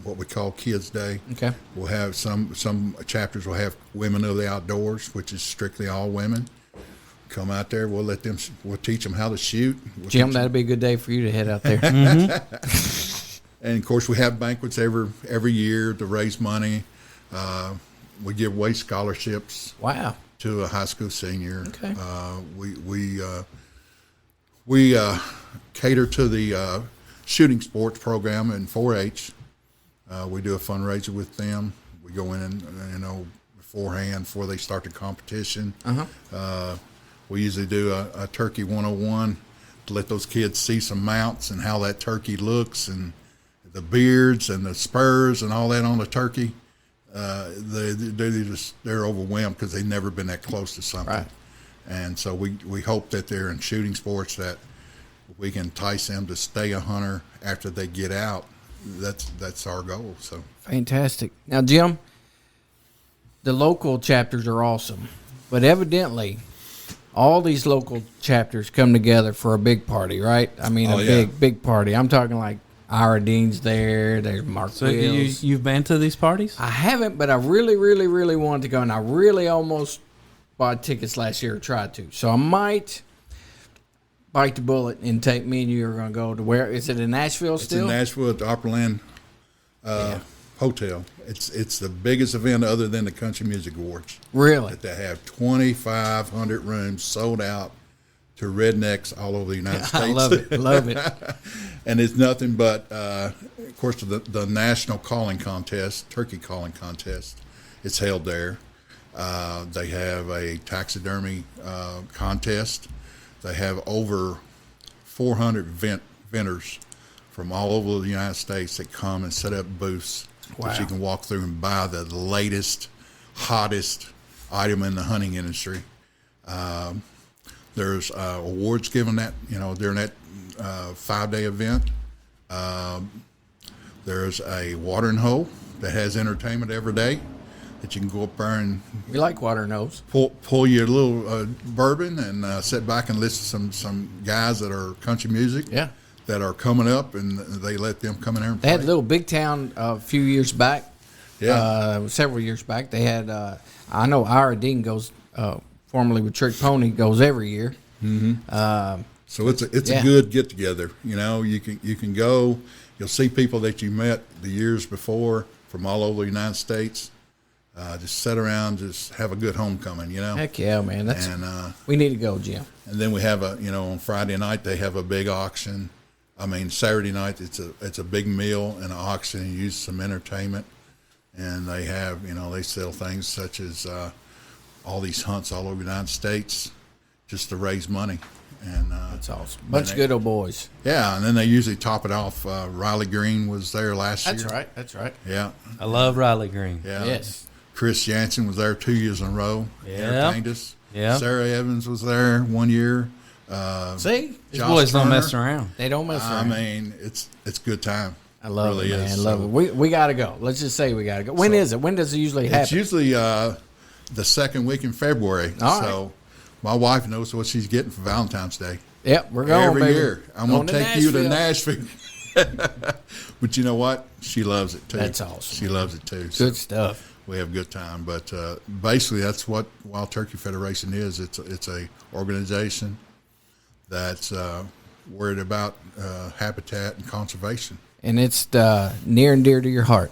what we call Kids Day. Okay. We'll have some chapters will have Women of the Outdoors, which is strictly all women. Come out there. We'll teach them how to shoot. Jim, that'd be a good day for you to head out there. And of course, we have banquets every year to raise money. We give away scholarships. Wow. To a high school senior. Okay. We cater to the shooting sports program in 4-H. We do a fundraiser with them. We go in and beforehand before they start the competition. We usually do a turkey 101 to let those kids see some mounts and how that turkey looks and the beards and the spurs and all that on the turkey. They're overwhelmed because they've never been that close to something. Right. And so we hope that they're in shooting sports, that we can entice them to stay a hunter after they get out. That's our goal. So Fantastic. Now, Jim, the local chapters are awesome, but evidently all these local chapters come together for a big party, right? I mean, big party. I'm talking like Ira Dean's there. There's Mark So Wills. you've been to these parties? I haven't, but I really, really, really wanted to go, and I really almost bought tickets last year or tried to. So I might bite the bullet and take me and you are going to go to where? Is it in Nashville still? It's in Nashville at the Opryland Hotel. It's the biggest event other than the Country Music Awards. Really? That they have 2,500 rooms sold out to rednecks all over the United States. I love it. Love it. And it's nothing but, of course, the national calling contest, turkey calling contest. It's held there. They have a taxidermy contest. They have over 400 vendors from all over the United States that come and set up booths that you can walk through and buy the latest, hottest item in the hunting industry. There's awards given during that 5-day event. There's a watering hole that has entertainment every day that you can go up there and We like water nose. pull your little bourbon and sit back and listen to some guys that are country music. Yeah. That are coming up, and they let them come in there and They play. had Little Big Town a few years back. Yeah. Several years back. They had, I know Ira Dean goes, formerly with Trick Pony, goes every year. So it's a good get together. You can go. You'll see people that you met the years before from all over the United States. Just sit around, just have a good homecoming. Heck yeah, man. And we need to go, Jim. and then we have on Friday night they have a big auction. Saturday night it's a big meal and an auction and use some entertainment. And they have they sell things such as all these hunts all over the United States just to raise money. And That's awesome. Bunch of good old boys. yeah, and then they usually top it off. Riley Green was there last year. That's right. Yeah, I love Riley Green. yeah. Yes. Chris Jansen was there 2 years in a row. Yeah. Entertained us. Yeah. Sarah Evans was there 1 year. See? These Josh boys don't Turner. mess around. They don't mess around. It's a good time. I love really it, man. is. Love it. We got to go. Let's just say we got to go. When is it? When does it usually happen? It's usually the second week in February. All so my wife knows what she's getting for Valentine's Day. Yep, we're going, Every baby. year. I'm going to take you to Nashville. Nashville. But you know what? She loves it too. That's awesome. She loves it too. Good So stuff. we have a good time. But basically, that's what Wild Turkey Federation is. It's a organization that's worried about habitat and conservation. And it's near and dear to your heart.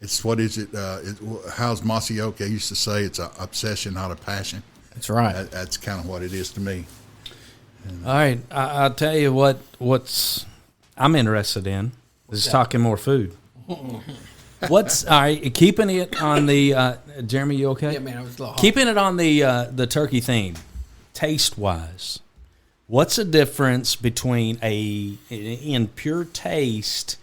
It's what is it? How's Masioka used to say? It's an obsession, not a passion. That's right. That's kind of what it is to me. All right, I'll tell you what's I'm interested in is talking more food. What's all right? Keeping it on the Jeremy, you okay? Yeah, man, I was a little hot. Keeping it on the turkey theme, taste wise. What's the difference between in pure taste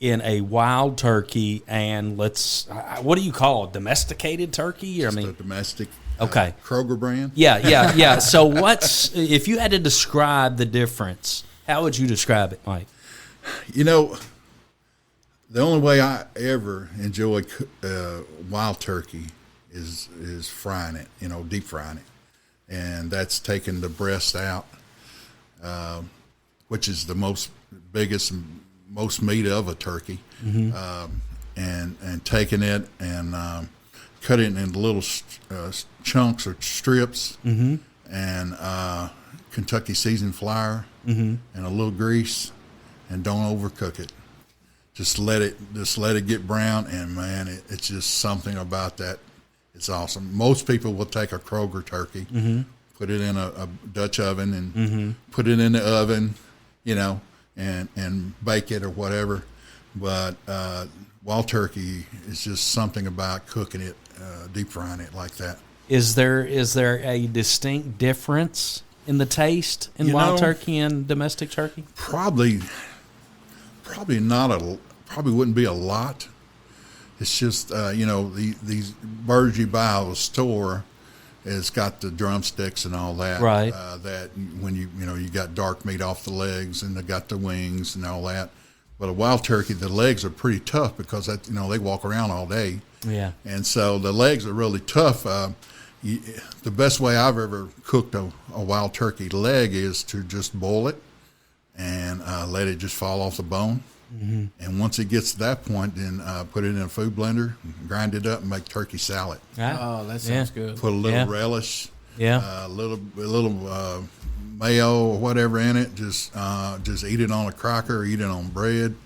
in a wild turkey and what do you call it? Domesticated turkey? The domestic. Okay. Kroger brand. Yeah. So if you had to describe the difference, how would you describe it, Mike? The only way I ever enjoy wild turkey is frying it, deep frying it. And that's taking the breast out, which is the biggest and most meat of a turkey, and taking it and cutting it into little chunks or strips, and Kentucky seasoned flour and a little grease, and don't overcook it. Just let it get brown, and man, it's just something about that. It's awesome. Most people will take a Kroger turkey, put it in a Dutch oven, and put it in the oven, and bake it or whatever. But wild turkey is just something about cooking it, deep frying it like that. Is there a distinct difference in the taste in wild turkey and domestic turkey? Probably not probably wouldn't be a lot. It's just these birds you buy out of the store has got the drumsticks and all that. Right. That when you got dark meat off the legs, and they got the wings and all that. But a wild turkey, the legs are pretty tough because they walk around all day. Yeah. And so the legs are really tough. The best way I've ever cooked a wild turkey leg is to just boil it and let it just fall off the bone. And once it gets to that point, then put it in a food blender, grind it up, and make turkey salad. Oh, that sounds good. Put a little relish, a little mayo or whatever in it. Just eat it on a cracker or eat it on bread.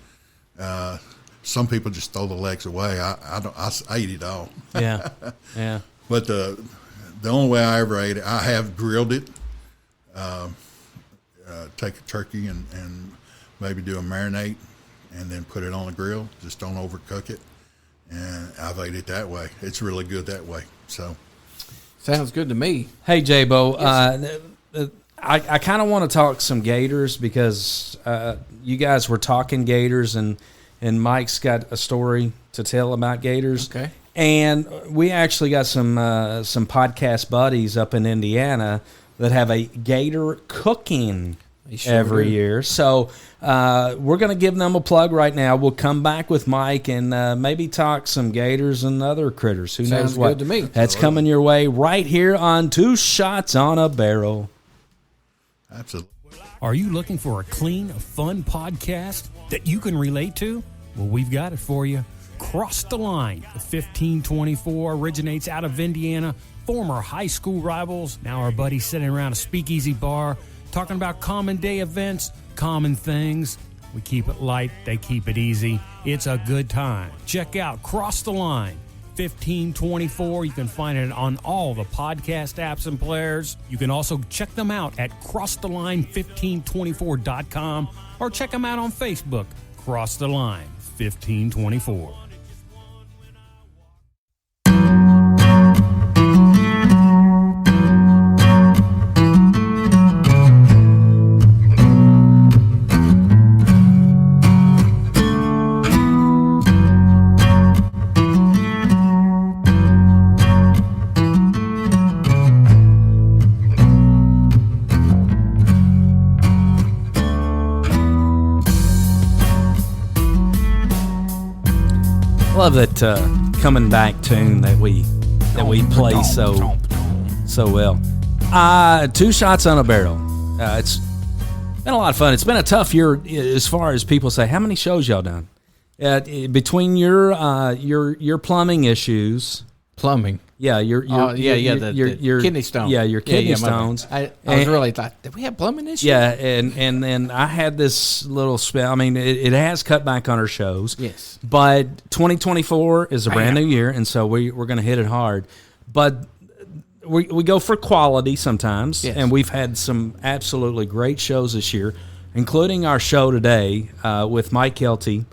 Some people just throw the legs away. I don't. I eat it all. Yeah. But the only way I ever ate it, I have grilled it. Take a turkey and maybe do a marinade, and then put it on the grill. Just don't overcook it. And I've ate it that way. It's really good that way. So, sounds good to me. Hey, J-Bo, I kind of want to talk some gators because you guys were talking gators, and Mike's got a story to tell about gators. Okay. And we actually got some podcast buddies up in Indiana that have a gator cooking every year. So we're going to give them a plug right now. We'll come back with Mike and maybe talk some gators and other critters. Who knows what? Sounds good to me. That's coming your way right here on Two Shots on a Barrel. Absolutely. Are you looking for a clean, fun podcast that you can relate to? Well, we've got it for you. Cross the Line. The 1524 originates out of Indiana. Former high school rivals, now our buddies sitting around a speakeasy bar, talking about common day events, common things. We keep it light, they keep it easy. It's a good time. Check out Cross the Line, 1524. You can find it on all the podcast apps and players. You can also check them out at crosstheline1524.com or check them out on Facebook, Cross the Line 1524. Love that coming back tune that we play so well. Two Shots on a Barrel. It's been a lot of fun. It's been a tough year as far as people say. How many shows y'all done? Between your plumbing issues. Plumbing. Yeah, your kidney stones. Yeah, your kidney stones. I was really thought, did we have plumbing issues? Yeah, and then I had this little spell. I mean, it has cut back on our shows. Yes. But 2024 is a brand new year, and so we're going to hit it hard. But we go for quality sometimes, and we've had some absolutely great shows this year, including our show today with Mike Kelty.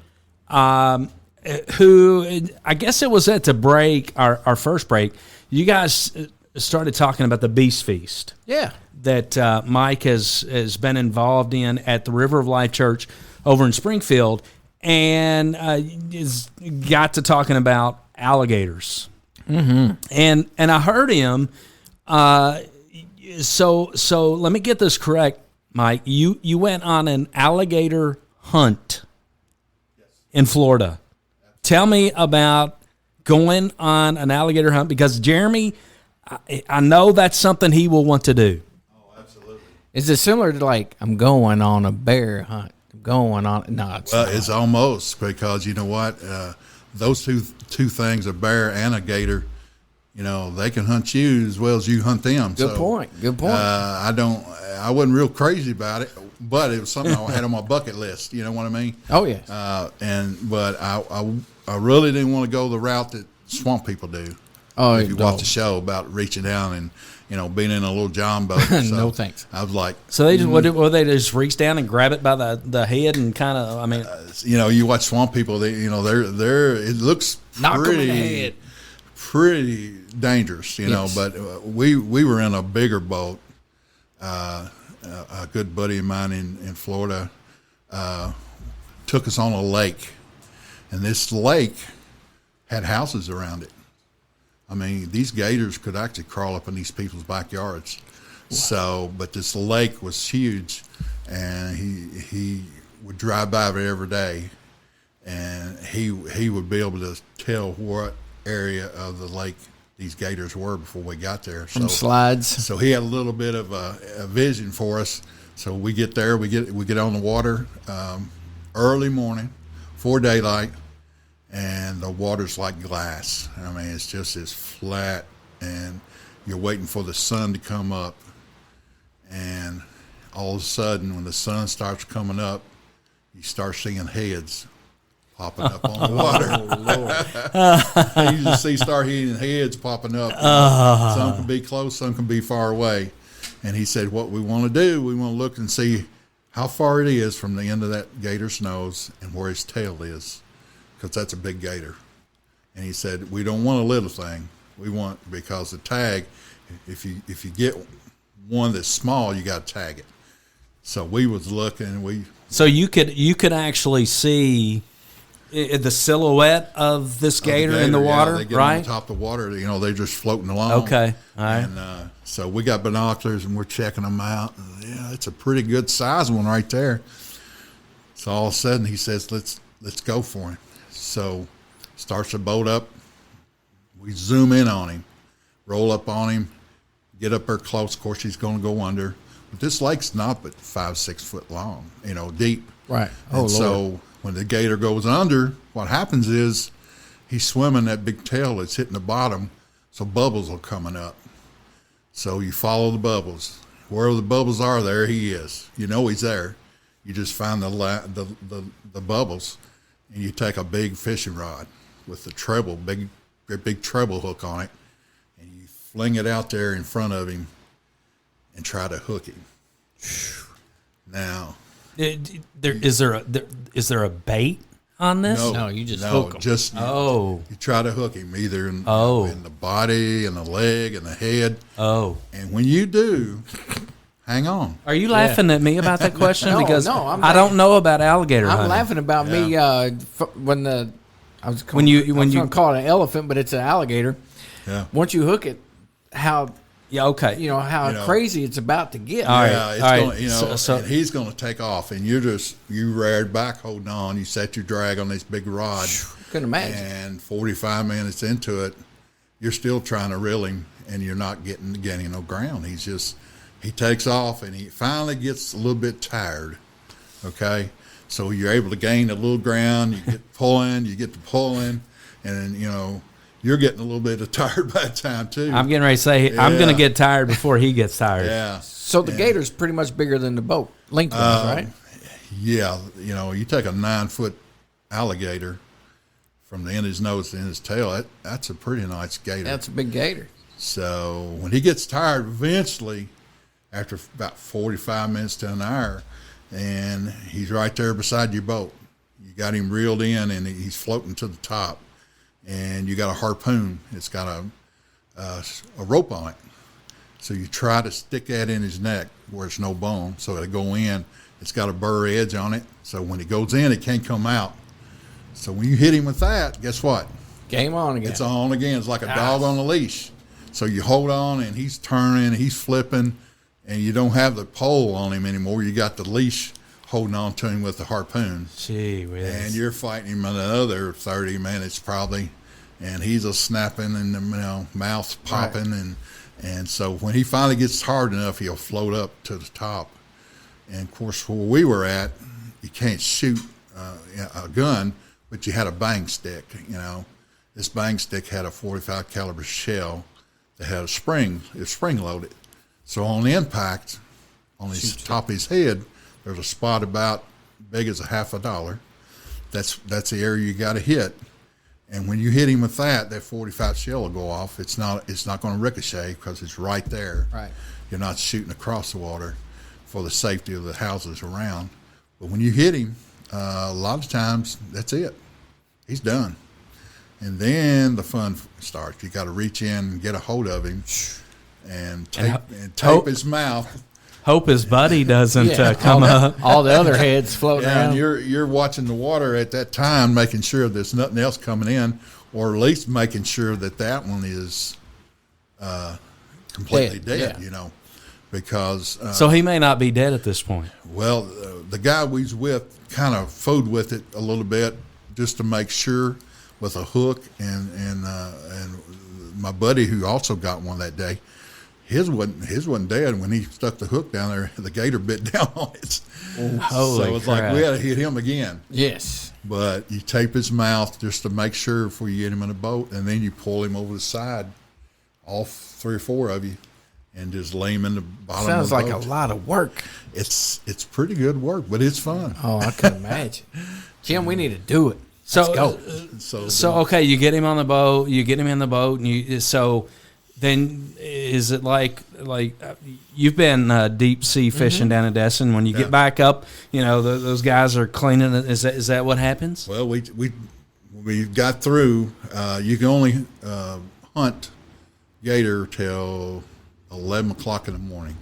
Who, I guess it was at the break, our first break, you guys started talking about the Beast Feast. Yeah. That Mike has been involved in at the River of Life Church over in Springfield, and got to talking about alligators. Mm-hmm. And I heard him, so let me get this correct, Mike. You went on an alligator hunt in Florida. Tell me about going on an alligator hunt, because Jeremy, I know that's something he will want to do. Oh, absolutely. Is it similar to like I'm going on a bear hunt? Going on? No, it's not. It's almost, because you know what? Those two things, a bear and a gator, you know, they can hunt you as well as you hunt them. Good point. I wasn't real crazy about it, but it was something I had on my bucket list. You know what I mean? Oh yes. But I really didn't want to go the route that swamp people do. Oh, if you watch the show about reaching down and, you know, being in a little John boat. So no thanks. I was like, So they just will they just reach down and grab it by the head and kind of, I mean, you know, you watch swamp people. They, you know, they're it looks Knock 'em in the head. pretty dangerous. You know, but we were in a bigger boat. A good buddy of mine in Florida took us on a lake, and this lake had houses around it. I mean, these gators could actually crawl up in these people's backyards. Wow. So, but this lake was huge, and he would drive by it every day, and he would be able to tell what area of the lake these gators were before we got there. From slides. So he had a little bit of a vision for us. So we get there, we get on the water early morning, before daylight. And the water's like glass. I mean, it's just as flat, and you're waiting for the sun to come up. And all of a sudden, when the sun starts coming up, you start seeing heads popping up on the water. Oh, Lord. You just start hearing heads popping up. Some can be close, some can be far away. And he said, what we want to do, we want to look and see how far it is from the end of that gator's nose and where his tail is. Because that's a big gator. And he said, we don't want a little thing. We want, because the tag, if you get one that's small, you got to tag it. So we was looking, so you could actually see the silhouette of this gator in the water, they get right? on top of the water, you know, they're just floating along. Okay, all right. And so we got binoculars and we're checking them out. And, yeah, it's a pretty good size one right there. So all of a sudden he says, let's go for him. So starts the boat up. We zoom in on him, roll up on him, get up there close. Of course, he's going to go under. But this lake's not but 5-6 foot long, you know, deep. Right. And so when the gator goes under, what happens is he's swimming that big tail that's hitting the bottom, so bubbles are coming up. So you follow the bubbles. Wherever the bubbles are, there he is. You know he's there. You just find the bubbles. And you take a big fishing rod with the treble, big treble hook on it, and you fling it out there in front of him and try to hook him. Now, is there a bait on this? No, you just hook him. You try to hook him either in the body, in the leg, in the head. Oh, and when you do, hang on. Are you laughing at me about that question? No, because no, I don't know about alligator hunting. I'm laughing about me when I was when you going to call it an elephant, but it's an alligator. Yeah. Once you hook it, how how crazy it's about to get. All right. Going, you know, and he's going to take off, and you reared back, holding on. You set your drag on this big rod. Couldn't imagine. And 45 minutes into it, you're still trying to reel him, and you're not gaining no ground. He takes off, and he finally gets a little bit tired, okay? So you're able to gain a little ground. You get to pulling, and, you know, you're getting a little bit of tired by the time, too. I'm getting ready to say, I'm going to get tired before he gets tired. Yeah. So the gator's pretty much bigger than the boat, lengthwise, right? Yeah. You know, you take a 9-foot alligator from the end of his nose to the end of his tail, that's a pretty nice gator. That's a big gator. So when he gets tired, eventually, after about 45 minutes to an hour, and he's right there beside your boat. You got him reeled in, and he's floating to the top, and you got a harpoon. It's got a rope on it. So you try to stick that in his neck where it's no bone, so it'll go in. It's got a burr edge on it, so when he goes in, it can't come out. So when you hit him with that, guess what? Game on again. It's on again. It's like a dog on a leash. So you hold on, and he's turning, he's flipping, and you don't have the pole on him anymore. You got the leash holding on to him with the harpoon. Gee whiz. And you're fighting him another 30 minutes probably, and he's a snapping and the mouth popping, And so when he finally gets hard enough, he'll float up to the top. And of course, where we were at, you can't shoot a gun, but you had a bang stick. You know, this bang stick had a .45 caliber shell that had a spring. It was spring loaded. So on the impact, on his top of his head, there's a spot about big as a $50. That's the area you got to hit. And when you hit him with that 45 shell will go off. It's not going to ricochet because it's right there. Right. You're not shooting across the water for the safety of the houses around. But when you hit him, a lot of times that's it. He's done. And then the fun starts. You got to reach in and get a hold of him and tape his mouth. Hope his buddy doesn't come up. All the other heads floating around. And you're watching the water at that time, making sure there's nothing else coming in, or at least making sure that one is completely dead. Yeah. You know, because So he may not be dead at this point. well, the guy we was with kind of fooled with it a little bit just to make sure with a hook, and my buddy who also got one that day. His wasn't dead. When he stuck the hook down there, the gator bit down on it. Holy So it's crap. like we had to hit him again. Yes. But you tape his mouth just to make sure before you get him in a boat, and then you pull him over the side, all 3 or 4 of you, and just lay him in the bottom of Sounds the like boat. a lot of work. It's pretty good work, but it's fun. Oh, I can imagine. Jim, we need to do it. Let's go. So okay, you get him on the boat, you get him in the boat, and then is it like you've been deep sea fishing down in Destin? When you get back up, those guys are cleaning it. Is that what happens? Well, we got through. You can only hunt gator till 11 o'clock in the morning,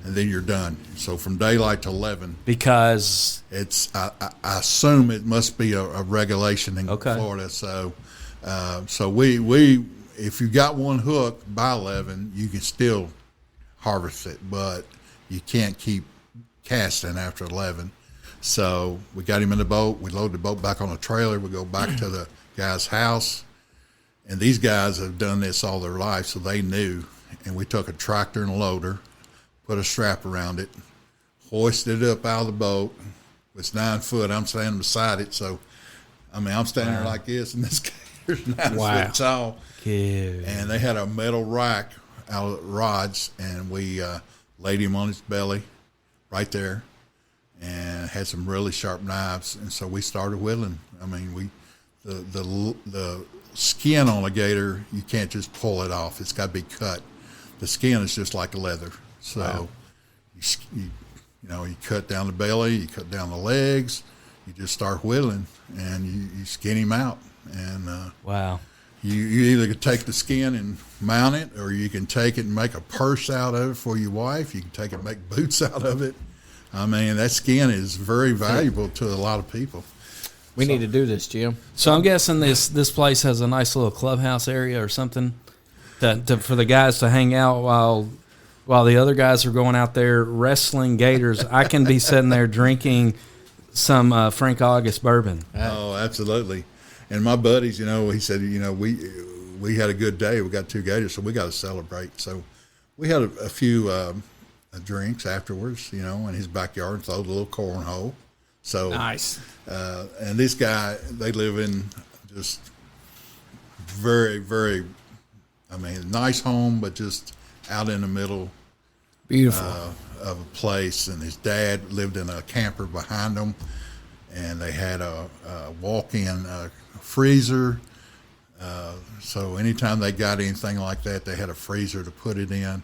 and then you're done. So from daylight to 11. Because it's I assume it must be a regulation in Okay. Florida. So we if you got one hook by 11, you can still harvest it, but you can't keep casting after 11. So we got him in the boat. We load the boat back on a trailer. We go back to the guy's house. And these guys have done this all their life, so they knew. And we took a tractor and a loader, put a strap around it, hoisted it up out of the boat. It's 9 foot. I'm standing beside it. So, I'm standing there like this, and this gator's 9 foot tall. Cute. And they had a metal rack out of rods, and we laid him on his belly right there and had some really sharp knives. And so we started whittling. The skin on a gator, you can't just pull it off. It's got to be cut. The skin is just like leather. So you cut down the belly, you cut down the legs, you just start whittling, and you skin him out. And wow. You either can take the skin and mount it, or you can take it and make a purse out of it for your wife. You can take it and make boots out of it. That skin is very valuable to a lot of people. We need to do this, Jim. So I'm guessing this place has a nice little clubhouse area or something for the guys to hang out while the other guys are going out there wrestling gators. I can be sitting there drinking some Frank August bourbon. Oh, absolutely. And my buddies, he said, we had a good day. We got 2 gators, so we got to celebrate. So we had a few drinks afterwards, in his backyard, and throwed a little cornhole. So nice. And this guy, they live in just very, very, nice home, but just out in the middle. Beautiful. Of a place. And his dad lived in a camper behind them, and they had a walk-in freezer. So anytime they got anything like that, they had a freezer to put it in.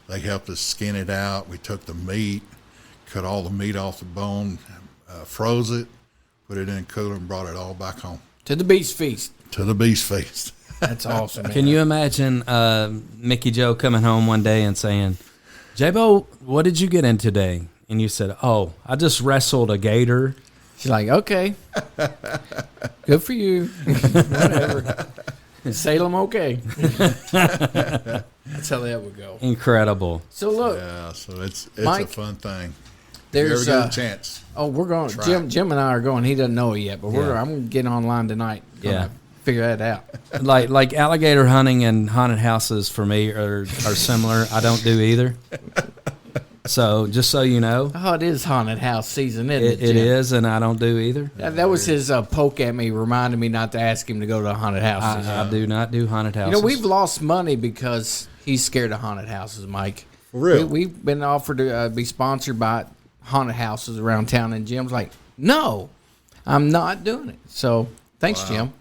They helped us skin it out. We took the meat, cut all the meat off the bone, froze it, put it in a cooler, and brought it all back home. To the beast feast. To the beast feast. That's awesome. Can you imagine Mickey Joe coming home one day and saying, J-Bo, what did you get in today? And you said, oh, I just wrestled a gator. She's like, okay. Good for you. Whatever. Salem, okay. That's how that would go. Incredible. So look. Yeah, so it's Mike, a fun thing. There's if you ever get a chance. Oh, we're going. Try. Jim and I are going. He doesn't know it yet, but I'm going to get online tonight. Yeah. figure that out. Like alligator hunting and haunted houses for me are similar. I don't do either. So just so you know, Oh, it is haunted house season, isn't it? it Jim? is, and I don't do either. That was his poke at me, reminding me not to ask him to go to a haunted house. I do not do haunted houses. You know, we've lost money because he's scared of haunted houses, Mike. For real. We've been offered to be sponsored by haunted houses around town, and Jim's like, no, I'm not doing it. So thanks, Jim.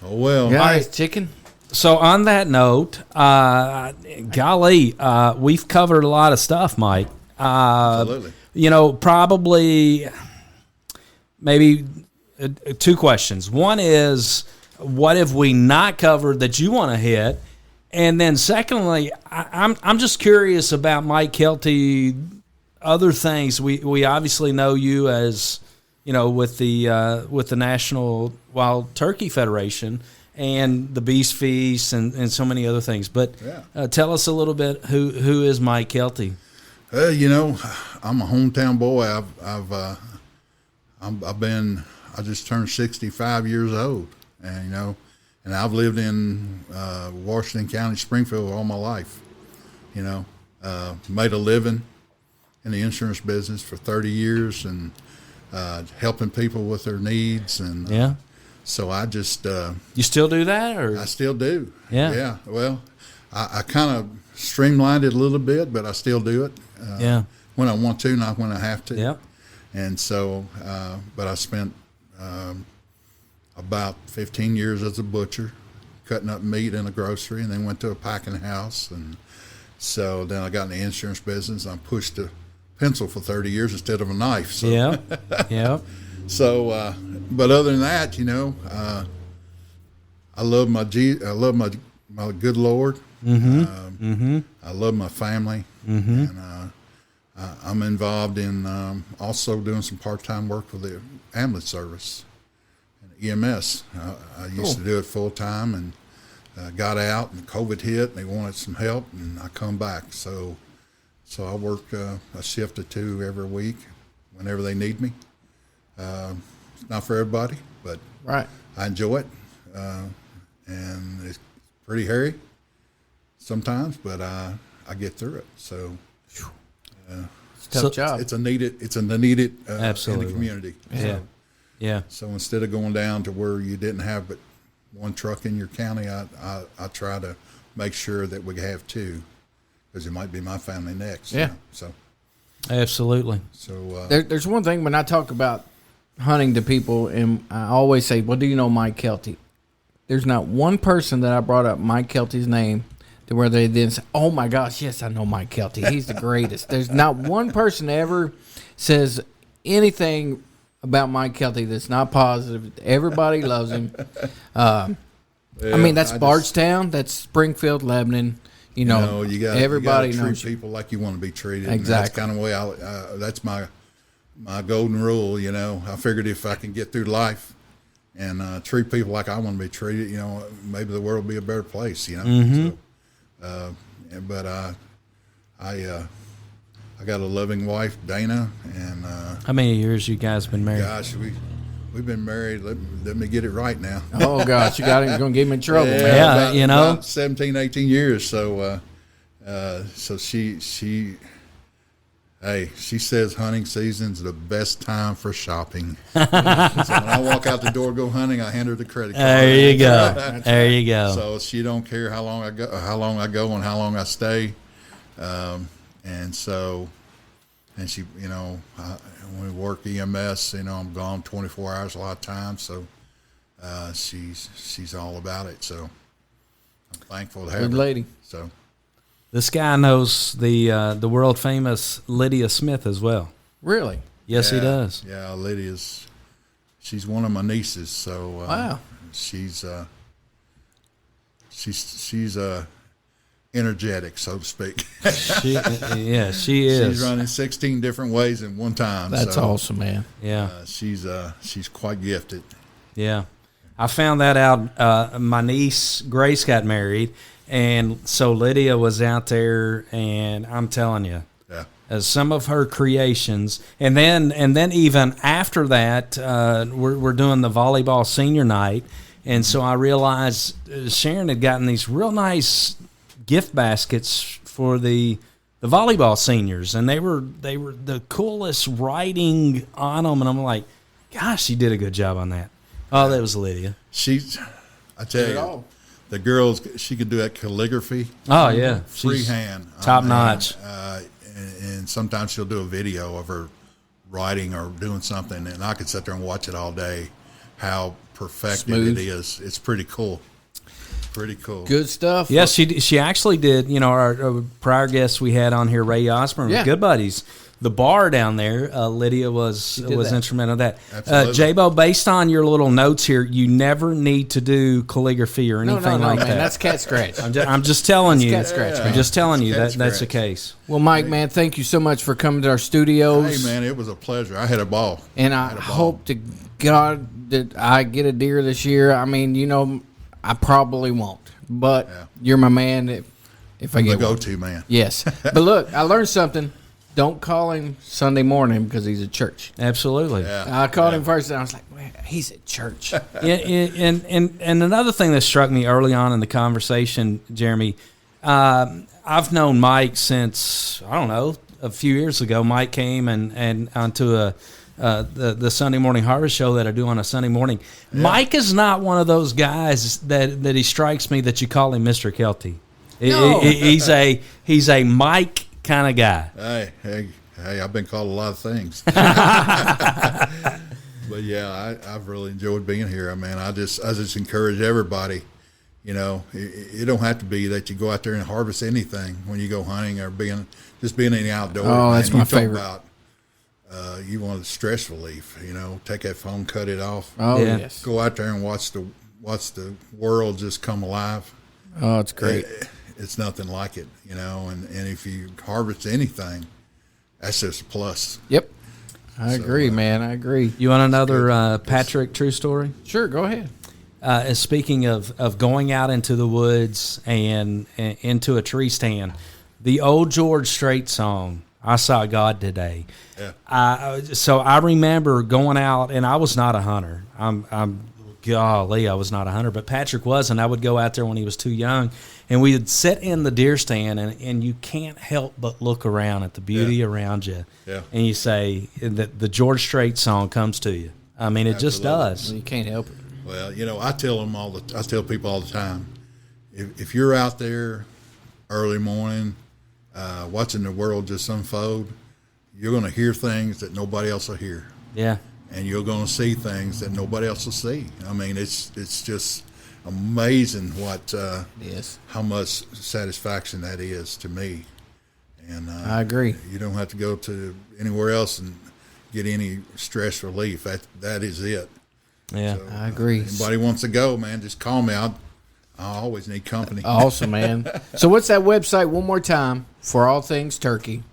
Oh, well. Guys, chicken. So on that note, golly, we've covered a lot of stuff, Mike. Absolutely. You know, probably maybe two questions. One is, what have we not covered that you want to hit? And then secondly, I'm just curious about Mike Kelty, other things. We obviously know you as, you know, with the National Wild Turkey Federation and the Beast Feast and so many other things. But tell us a little bit, who is Mike Kelty? You know, I'm a hometown boy. I just turned 65 years old, and you know, and I've lived in Washington County, Springfield all my life. You know, made a living in the insurance business for 30 years and helping people with their needs. And so I just you still do that, or I still do. Yeah. Well, I kind of streamlined it a little bit, but I still do it. When I want to, not when I have to. Yeah. And so, but I spent about 15 years as a butcher, cutting up meat in a grocery, and then went to a packing house. And so then I got in the insurance business. I pushed a pencil for 30 years instead of a knife. So. Yeah. So, but other than that, you know, I love my good Lord. I love my family, and I'm involved in also doing some part-time work for the ambulance service and EMS. I used to do it full-time, and got out, and COVID hit, and they wanted some help, and I come back. So I work a shift or two every week whenever they need me. It's not for everybody, but Right. I enjoy it, and it's pretty hairy sometimes, but I get through it. So It's a tough job. it's a needed in Absolutely. the community. Yeah. So instead of going down to where you didn't have but one truck in your county, I try to make sure that we have two, because it might be my family next. Yeah. You know? So Absolutely. There's one thing when I talk about hunting to people, and I always say, well, do you know Mike Kelty? There's not one person that I brought up Mike Kelty's name to where they then say, oh my gosh, yes, I know Mike Kelty. He's the greatest. There's not one person ever says anything about Mike Kelty that's not positive. Everybody loves him. I mean, that's Bardstown, that's Springfield, Lebanon. You know, everybody you knows treat people like you want to be treated. Exactly. And that's kind of the way that's my golden rule. You know, I figured if I can get through life and treat people like I want to be treated, you know, maybe the world will be a better place. You know. So, but I got a loving wife, Dana, and How many years you guys been married? gosh, we've been married. Let me get it right now. Oh gosh, you got it. You're gonna get me in trouble, man. Yeah, about, you know. about 17, 18 years. So, so she says hunting season's the best time for shopping. So when I walk out the door, go hunting, I hand her the credit card. There you go. There you go. So she don't care how long I go, and how long I stay. And she, you know, when we work EMS, you know, I'm gone 24 hours a lot of times. So she's all about it. So I'm thankful to have Good her. lady. So This guy knows the world famous Lydia Smith as well. Really? Yes, he does. Yeah, she's one of my nieces. So Wow. she's energetic, so to speak. She is. She's running 16 different ways in one time. That's so, awesome, man. Yeah. She's quite gifted. Yeah. I found that out. My niece Grace got married, and so Lydia was out there, and I'm telling you, as some of her creations, and then even after that, we're doing the volleyball senior night, And so I realized Sharon had gotten these real nice gift baskets for the volleyball seniors, and they were the coolest writing on them. And I'm like, gosh, she did a good job on that. Oh, that was Lydia. I tell you, the girls, she could do that calligraphy. Oh yeah, freehand, top notch. And sometimes she'll do a video of her writing or doing something, and I could sit there and watch it all day. How perfected it is. It's pretty cool. Pretty cool. Good stuff. Yes, she actually did. You know, our prior guest we had on here, Ray Osborne, with Good Buddies. The bar down there, Lydia was instrumental in that. J-Bo, based on your little notes here, you never need to do calligraphy or anything like that. That's cat scratch. I'm just telling you. Cat scratch. I'm just telling you that's the case. Well, Mike, man, thank you so much for coming to our studios. Hey, man, it was a pleasure. I had a ball. And I hope to God that I get a deer this year. I mean, you know, I probably won't, but you're my man. If I get the go-to man. Yes. But look, I learned something. Don't call him Sunday morning because he's at church. Absolutely. Yeah. I called him first, and I was like, "Man, he's at church." And another thing that struck me early on in the conversation, Jeremy, I've known Mike since, I don't know, a few years ago. Mike came and onto the Sunday morning harvest show that I do on a Sunday morning. Yeah. Mike is not one of those guys that he strikes me that you call him Mr. Kelty. No. He's a Mike kind of guy. Hey, I've been called a lot of things. But yeah, I've really enjoyed being here. I mean, I just encourage everybody, you know, it don't have to be that you go out there and harvest anything when you go hunting or being in the outdoors. Oh, that's my favorite. About, you want stress relief, you know, take that phone, cut it off. Oh, yes. Go out there and watch the world just come alive. Oh, it's great. It's nothing like it, you know, and if you harvest anything, that's just a plus. Yep. I agree, man. I agree. You want another Patrick true story? Sure, go ahead. Speaking of going out into the woods and into a tree stand, the old George Strait song, I Saw God Today. Yeah. So I remember going out, and I was not a hunter. Golly, I was not a hunter, but Patrick was, and I would go out there when he was too young, and we would sit in the deer stand, and you can't help but look around at the beauty around you. Yeah. And you say that the George Strait song comes to you. I mean, it just does. Well, you can't help it. Well, you know, I tell people all the time, if you're out there early morning, watching the world just unfold, you're going to hear things that nobody else will hear. Yeah. And you're going to see things that nobody else will see. I mean, it's just amazing how much satisfaction that is to me. And I agree. You don't have to go to anywhere else and get any stress relief. That is it. Yeah, so, I agree. Anybody wants to go, man, just call me. I always need company. Awesome, man. So what's that website one more time for all things turkey?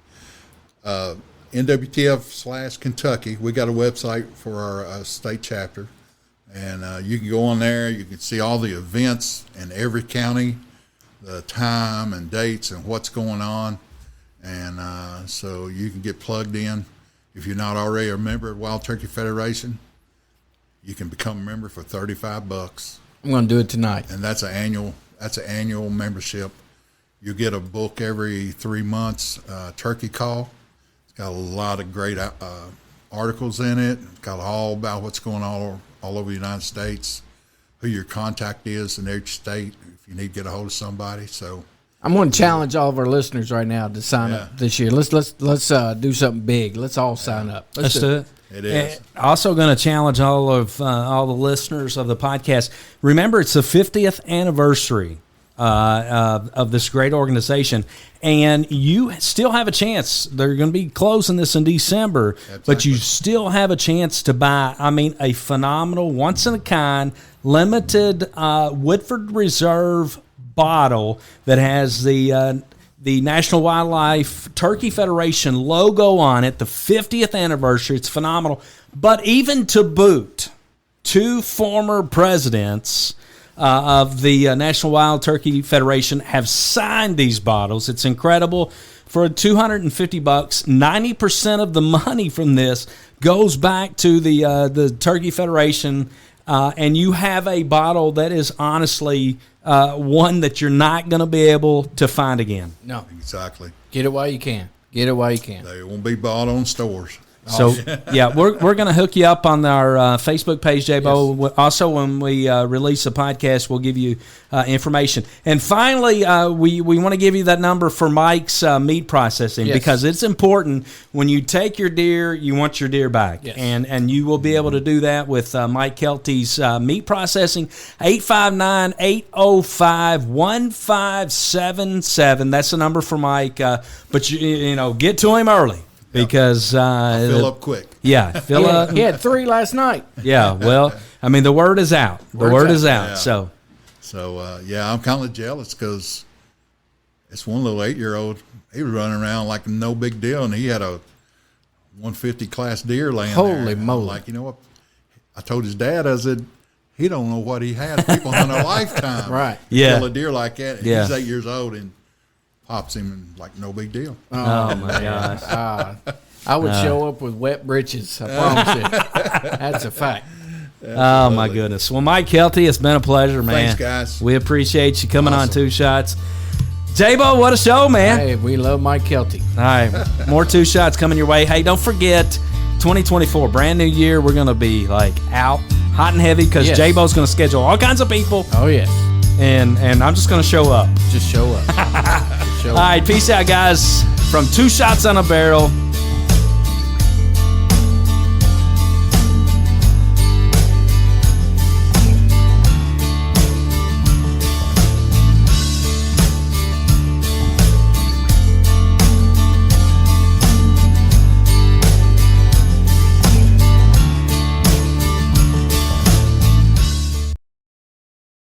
NWTF/Kentucky. We got a website for our state chapter, and you can go on there. You can see all the events in every county, the time and dates and what's going on, and so you can get plugged in. If you're not already a member of Wild Turkey Federation, you can become a member for $35. I'm going to do it tonight, and that's an annual membership. You get a book every 3 months, Turkey Call. Got a lot of great articles in it. Got all about what's going on all over the United States, who your contact is in each state if you need to get a hold of somebody. So I'm going to challenge all of our listeners right now to sign up this year. Let's do something big. Let's all sign up. Let's do it. It is. Also going to challenge all the listeners of the podcast. Remember, it's the 50th anniversary of this great organization, and you still have a chance. They're going to be closing this in December, but you still have a chance to buy, a phenomenal, once-in-a-kind, limited Woodford Reserve bottle that has the National Wildlife Turkey Federation logo on it, the 50th anniversary. It's phenomenal. But even to boot, 2 former presidents of the National Wild Turkey Federation have signed these bottles. It's incredible. For $250, 90% of the money from this goes back to the Turkey Federation and you have a bottle that is honestly one that you're not going to be able to find again. No. Exactly. Get it while you can. Get it while you can. They won't be bought on stores. So, yeah, we're going to hook you up on our Facebook page, J-Bo. Yes. Also, when we release a podcast, we'll give you information. And finally, we want to give you that number for Mike's meat processing because it's important. When you take your deer, you want your deer back. Yes. And you will be able to do that with Mike Kelty's meat processing, 859-805-1577. That's the number for Mike. But, you know, get to him early. Because fill up quick. Yeah, fill up. He had 3 last night. Yeah, well, I mean, the word is out. The word is out. Yeah. So I'm kind of jealous because it's one little 8-year-old. He was running around like no big deal, and he had a 150 class deer laying there. Holy moly! Like, you know what? I told his dad, I said, he don't know what he has. People in a lifetime, right? Yeah, kill a deer like that. And he's 8 years old and pops him like no big deal. Oh my gosh! I would show up with wet britches. I promise you. That's a fact. Absolutely. Oh my goodness! Well, Mike Kelty, it's been a pleasure, man. Thanks, guys. We appreciate you coming on Two Shots. J-Bo, what a show, man! Hey, we love Mike Kelty. All right, more Two Shots coming your way. Hey, don't forget, 2024, brand new year. We're gonna be like out hot and heavy because J-Bo's gonna schedule all kinds of people. Oh yes. And I'm just going to show up. Just show up. All right, peace out, guys. From Two Shots on a Barrel.